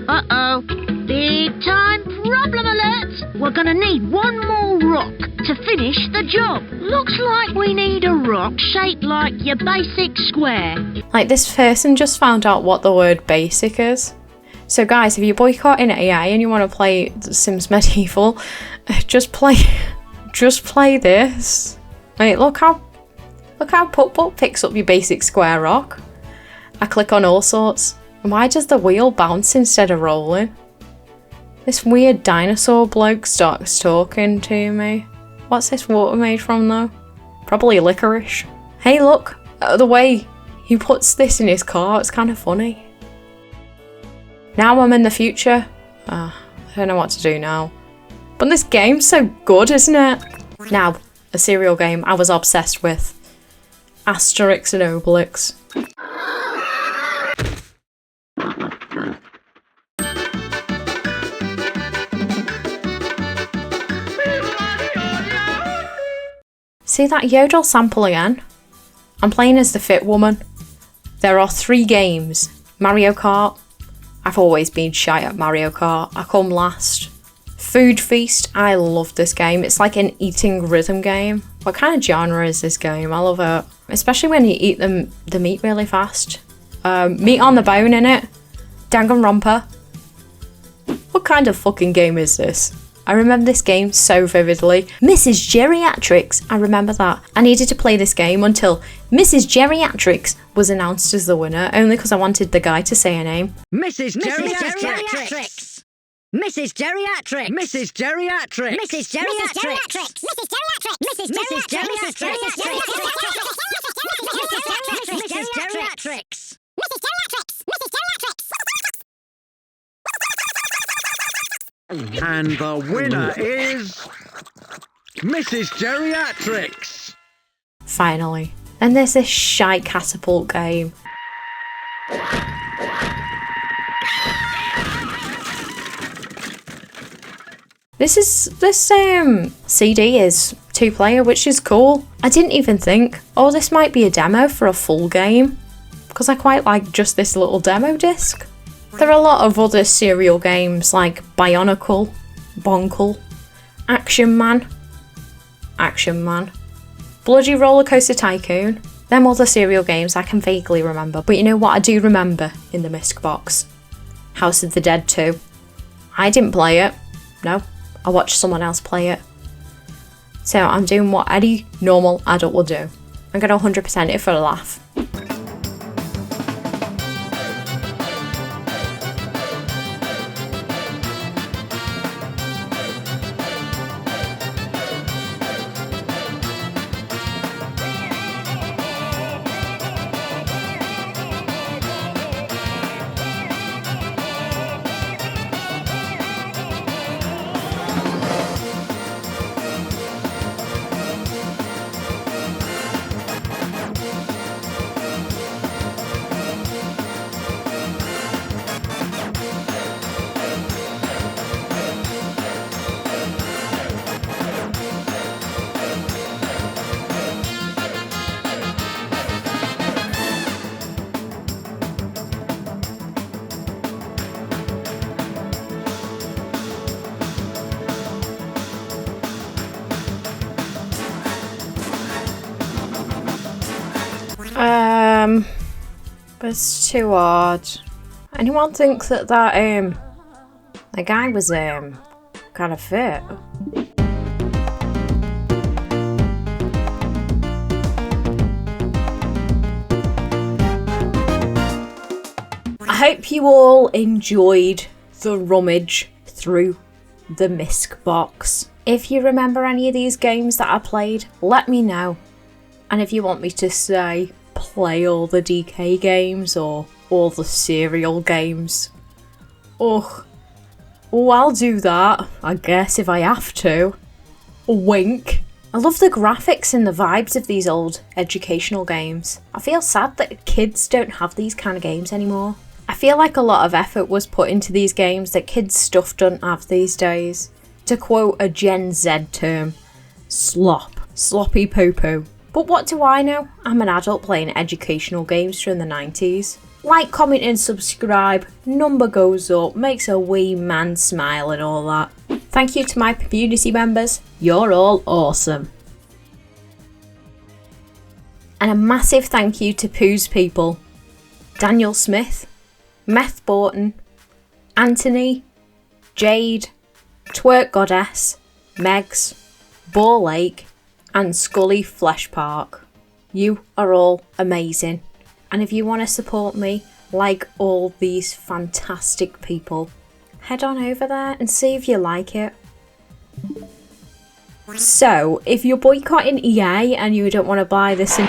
[SPEAKER 6] Uh-oh, big time problem alert! We're gonna need one more rock to finish the job. Looks like we need a rock shaped like your basic square.
[SPEAKER 1] Like, this person just found out what the word basic is. So guys, if you're boycotting EA and you want to play The Sims Medieval, just play this. Wait, look how PutPut picks up your basic square rock. I click on all sorts. Why does the wheel bounce instead of rolling? This weird dinosaur bloke starts talking to me. What's this water made from though? Probably licorice. Hey look, the way he puts this in his car, it's kind of funny. Now I'm in the future. I don't know what to do now. But this game's so good, isn't it? Now, a serial game I was obsessed with. Asterix and Obelix. See that yodel sample again? I'm playing as the fit woman. There are 3 games. Mario Kart. I've always been shy at Mario Kart. I come last. Food Feast. I love this game. It's like an eating rhythm game. What kind of genre is this game? I love it. Especially when you eat the meat really fast. Meat on the bone, innit? Danganronpa. What kind of fucking game is this? I remember this game so vividly. Mrs. Geriatrix, I remember that. I needed to play this game until Mrs. Geriatrix was announced as the winner, only because I wanted the guy to say her name.
[SPEAKER 7] Mrs. Geriatrix! Mrs. Geriatrix! Mrs. Geriatrix! Mrs. Geriatrix! Mrs. Geriatrix! Mrs. Geriatrix! And the winner is Mrs. Geriatrix.
[SPEAKER 1] Finally. And there's this shite catapult game. This CD is 2-player, which is cool. I didn't even think, oh, this might be a demo for a full game, because I quite like just this little demo disc. There are a lot of other serial games like Bionicle, Bonkle, Action Man, Bloody Roller Coaster Tycoon. Them other serial games I can vaguely remember, but you know what I do remember in the misc box? House of the Dead 2. I didn't play it, no, I watched someone else play it. So I'm doing what any normal adult will do. I'm gonna 100% it for a laugh. It's too hard. Anyone think that the guy was kind of fit? I hope you all enjoyed the rummage through the misc box. If you remember any of these games that I played, let me know. And if you want me to say play all the DK games or all the cereal games, oh, I'll do that, I guess, if I have to. Wink. I love the graphics and the vibes of these old educational games. I feel sad that kids don't have these kind of games anymore. I feel like a lot of effort was put into these games that kids' stuff don't have these days. To quote a Gen Z term, slop. Sloppy poo-poo. But what do I know? I'm an adult playing educational games from the 90s. Like, comment and subscribe, number goes up, makes a wee man smile and all that. Thank you to my community members, you're all awesome. And a massive thank you to Pooh's people. Daniel Smith, Meth Borton, Anthony, Jade, Twerk Goddess, Megs, Ball Lake and Scully Flesh Park. You are all amazing. And if you want to support me, like all these fantastic people, head on over there and see if you like it. So, if you're boycotting EA and you don't want to buy this